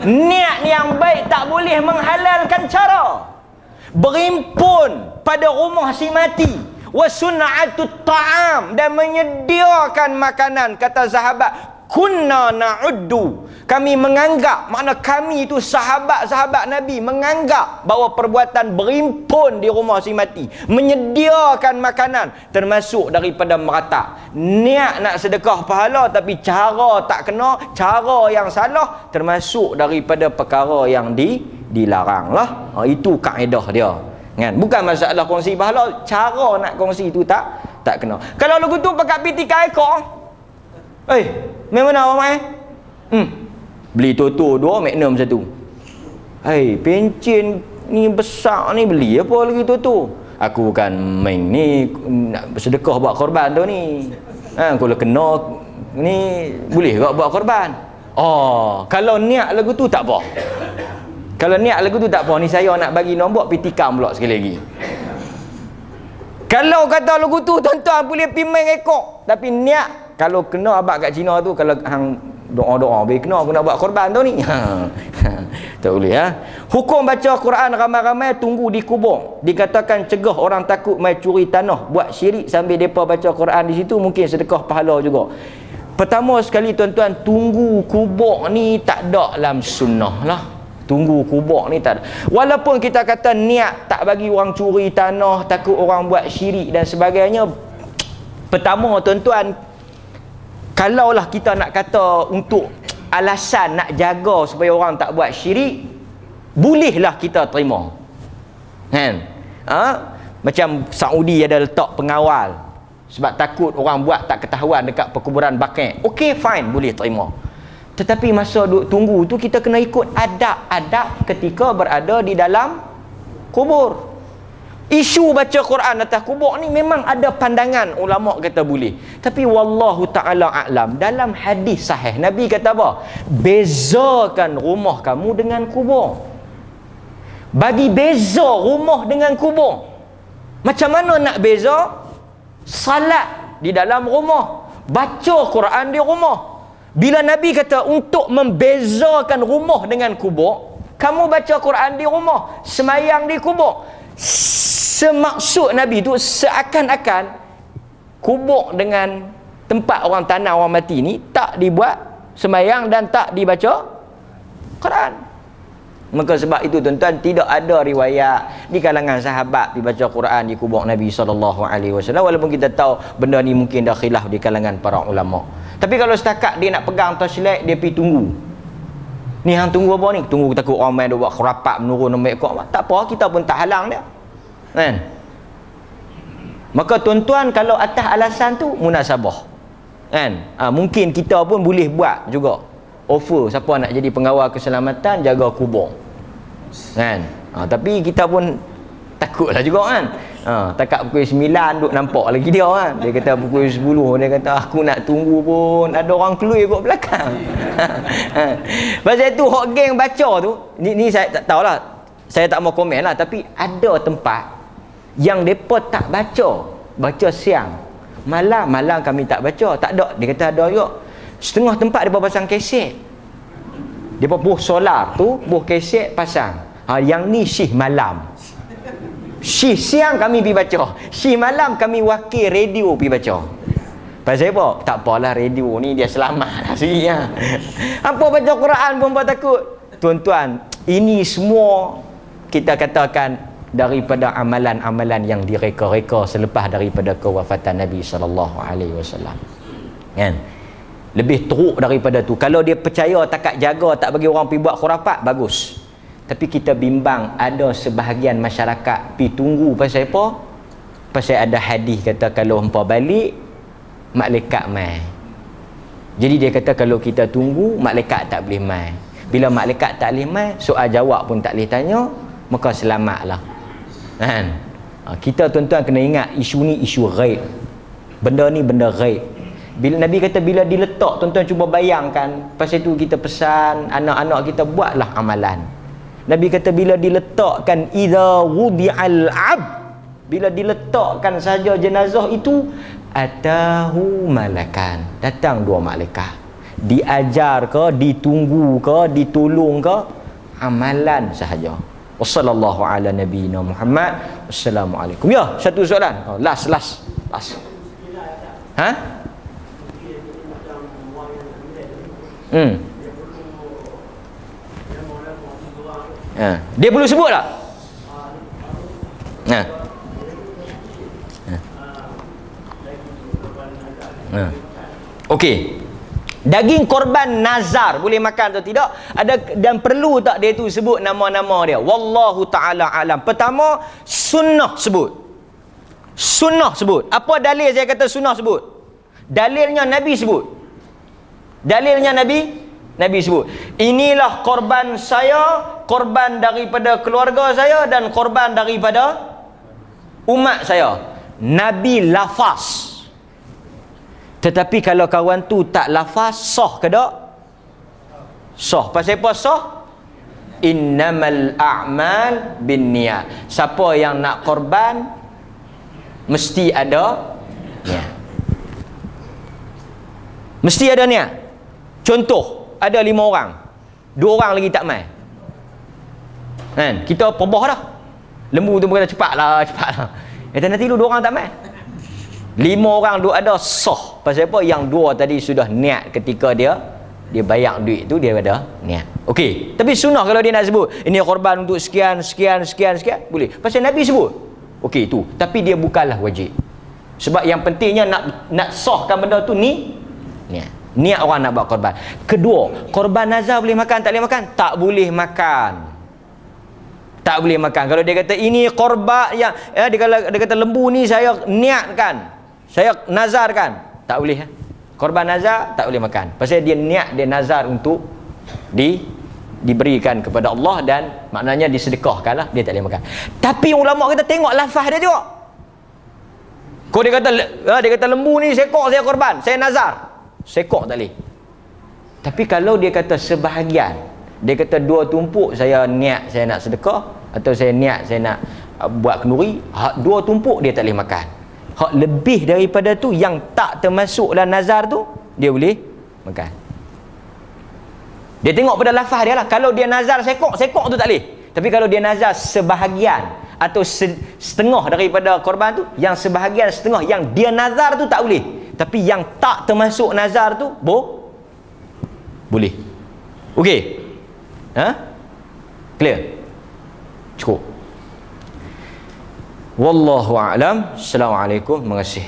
Niat yang baik tak boleh menghalalkan cara berimpun pada rumah si mati. Wasun'atut ta'am, dan menyediakan makanan. Kata sahabat, kunna na'uddu Kami menganggap, makna kami itu sahabat-sahabat Nabi menganggap bahawa perbuatan berimpun di rumah si mati, menyediakan makanan, termasuk daripada merata. Niat nak sedekah pahala tapi cara tak kena, cara yang salah, termasuk daripada perkara yang dilarang lah. Itu kaedah dia. Kan? Bukan masalah kongsi pahala, cara nak kongsi itu tak kena. Kalau lagu tu pakai piti ekor, memang mana orang beli Toto 2, Magnum 1. Pencen ni besar ni, beli apa lagi Toto? Aku bukan main ni nak bersedekah buat korban tu ni. Kalau kena ni boleh ke buat korban? Kalau niat lagu tu tak apa. Kalau niat lagu tu tak apa, ni saya nak bagi nombor pitikam pula sekali lagi. Kalau kata lagu tu tuan-tuan boleh pergi main ekor, tapi niat kalau kena abang kat Cina tu, kalau hang doa-doa boleh kena aku nak buat korban tu ni. Tak boleh Hukum baca Quran ramai-ramai tunggu di kubur. Dikatakan cegah orang takut mai curi tanah, buat syirik sambil depa baca Quran di situ, mungkin sedekah pahala juga. Pertama sekali tuan-tuan, tunggu kubur ni tak ada dalam sunnah lah. Tunggu kubur ni tak ada. Walaupun kita kata niat tak bagi orang curi tanah, takut orang buat syirik dan sebagainya. Pertama tuan-tuan, kalaulah kita nak kata untuk alasan nak jaga supaya orang tak buat syirik, bolehlah kita terima. Kan? Macam Saudi ada letak pengawal sebab takut orang buat tak ketahuan dekat perkuburan Baqi'. Okey, fine, boleh terima. Tetapi masa duk tunggu tu kita kena ikut adab-adab ketika berada di dalam kubur. Isu baca Quran atas kubur ni memang ada pandangan ulama kata boleh. Tapi wallahu ta'ala a'lam, dalam hadis sahih Nabi kata apa? Bezakan rumah kamu dengan kubur. Bagi beza rumah dengan kubur. Macam mana nak beza? Salat di dalam rumah, baca Quran di rumah. Bila Nabi kata untuk membezakan rumah dengan kubur, kamu baca Quran di rumah, semayang di kubur. Semaksud Nabi tu seakan-akan kubur dengan tempat orang tanah orang mati ni tak dibuat semayang dan tak dibaca Quran. Maka sebab itu tuan-tuan, tidak ada riwayat di kalangan sahabat dibaca Quran di kubur Nabi SAW, walaupun kita tahu benda ni mungkin dah khilaf di kalangan para ulama. Tapi kalau setakat dia nak pegang torchlight, dia pergi tunggu. Ni hang tunggu apa ni? Tunggu takut orang main dia buat khurapat menurun nombor ekor. Tak apa, kita pun tak halang dia. Kan? Maka tuan-tuan, kalau atas alasan tu munasabah. Kan? Mungkin kita pun boleh buat juga. Offer siapa nak jadi pengawal keselamatan jaga kubur. Kan? Tapi kita pun takutlah juga kan. Takat pukul 9 duk nampak lagi dia kan. Dia kata pukul 10, dia kata aku nak tunggu pun ada orang keluar kat belakang. Pasal tu hok geng baca tu, ni saya tak tahulah. Saya tak mau komen lah, tapi ada tempat yang depa tak baca siang. Malam kami tak baca, tak ada. Dia kata ada juga. Setengah tempat depa pasang kaset. Depa buh solar tu, buh kaset pasang. Yang ni syih malam. Syih siang kami pergi baca, syih malam kami wakil radio pergi baca. Pasal apa? Tak apalah, radio ni dia selamat lah sebenarnya. Apa baca Quran pun apa takut. Tuan-tuan, ini semua kita katakan daripada amalan-amalan yang direka-reka selepas daripada kewafatan Nabi SAW. Kan? Lebih teruk daripada tu. Kalau dia percaya takat jaga tak bagi orang pergi buat khurafat, bagus. Tapi kita bimbang ada sebahagian masyarakat pi tunggu pasal apa? Pasal ada hadis kata kalau hangpa balik malaikat mai. Jadi dia kata kalau kita tunggu malaikat tak boleh mai. Bila malaikat tak boleh mai, soal jawab pun tak boleh tanya, maka selamatlah. Kan? Kita tuan-tuan kena ingat isu ni isu ghaib. Benda ni benda ghaib. Bila Nabi kata bila diletak, tuan-tuan cuba bayangkan, pasal tu kita pesan anak-anak kita buatlah amalan. Nabi kata bila diletakkan idza wudi'al 'abd, bila diletakkan saja jenazah itu, atahu malakan, datang dua malaikat. Diajar ke, ditunggu ke, ditolong ke, amalan sahaja. Wassallallahu ala nabiyina Muhammad. Wassalamualaikum. Ya, satu soalan. Last. Dia perlu sebut tak? Ha. Okey. Daging korban nazar boleh makan atau tidak? Ada dan perlu tak dia tu sebut nama-nama dia? Wallahu taala alam. Pertama, sunnah sebut. Sunnah sebut. Apa dalil saya kata sunnah sebut? Dalilnya Nabi sebut. Dalilnya Nabi sebut. Inilah korban saya, korban daripada keluarga saya dan korban daripada umat saya. Nabi lafaz. Tetapi kalau kawan tu tak lafaz, sah ke tak? Sah. Pasal apa sah? Innamal a'mal binniyat. Siapa yang nak korban mesti ada niat. Mesti ada niat. Contoh, ada 5 orang. 2 orang lagi tak mai. Kan? Kita perbah dah. Lembu tu berkata cepatlah. Nanti 2 orang tak mai. 5 orang duk ada sah. Pasal apa? Yang 2 tadi sudah niat ketika dia bayar duit tu, dia ada niat. Okey. Tapi sunnah kalau dia nak sebut, ini korban untuk sekian, boleh. Pasal Nabi sebut. Okey tu. Tapi dia bukanlah wajib. Sebab yang pentingnya nak sahkan benda tu ni niat. Niat orang nak buat korban. Kedua, korban nazar boleh makan, tak boleh makan? Tak boleh makan. Tak boleh makan. Kalau dia kata ini korban yang dia kata lembu ni saya niatkan, saya nazarkan, tak boleh. Korban nazar tak boleh makan. Pasal dia niat, dia nazar untuk diberikan kepada Allah dan maknanya disedekahkan lah, dia tak boleh makan. Tapi ulama kita tengok lafaz dia juga. Kau dia kata lembu ni sekok saya korban, saya nazar. Sekok tak boleh. Tapi kalau dia kata sebahagian, dia kata 2 tumpuk saya niat saya nak sedekah, atau saya niat saya nak buat kenduri, 2 tumpuk dia tak boleh makan. Hak lebih daripada tu yang tak termasuk dalam nazar tu, dia boleh makan. Dia tengok pada lafaz dia lah. Kalau dia nazar sekok tu tak boleh. Tapi kalau dia nazar sebahagian atau setengah daripada korban tu, yang sebahagian setengah yang dia nazar tu tak boleh. Tapi yang tak termasuk nazar tu boleh. Okey. Clear? Cukup. Wallahu a'lam. Assalamualaikum. Terima kasih.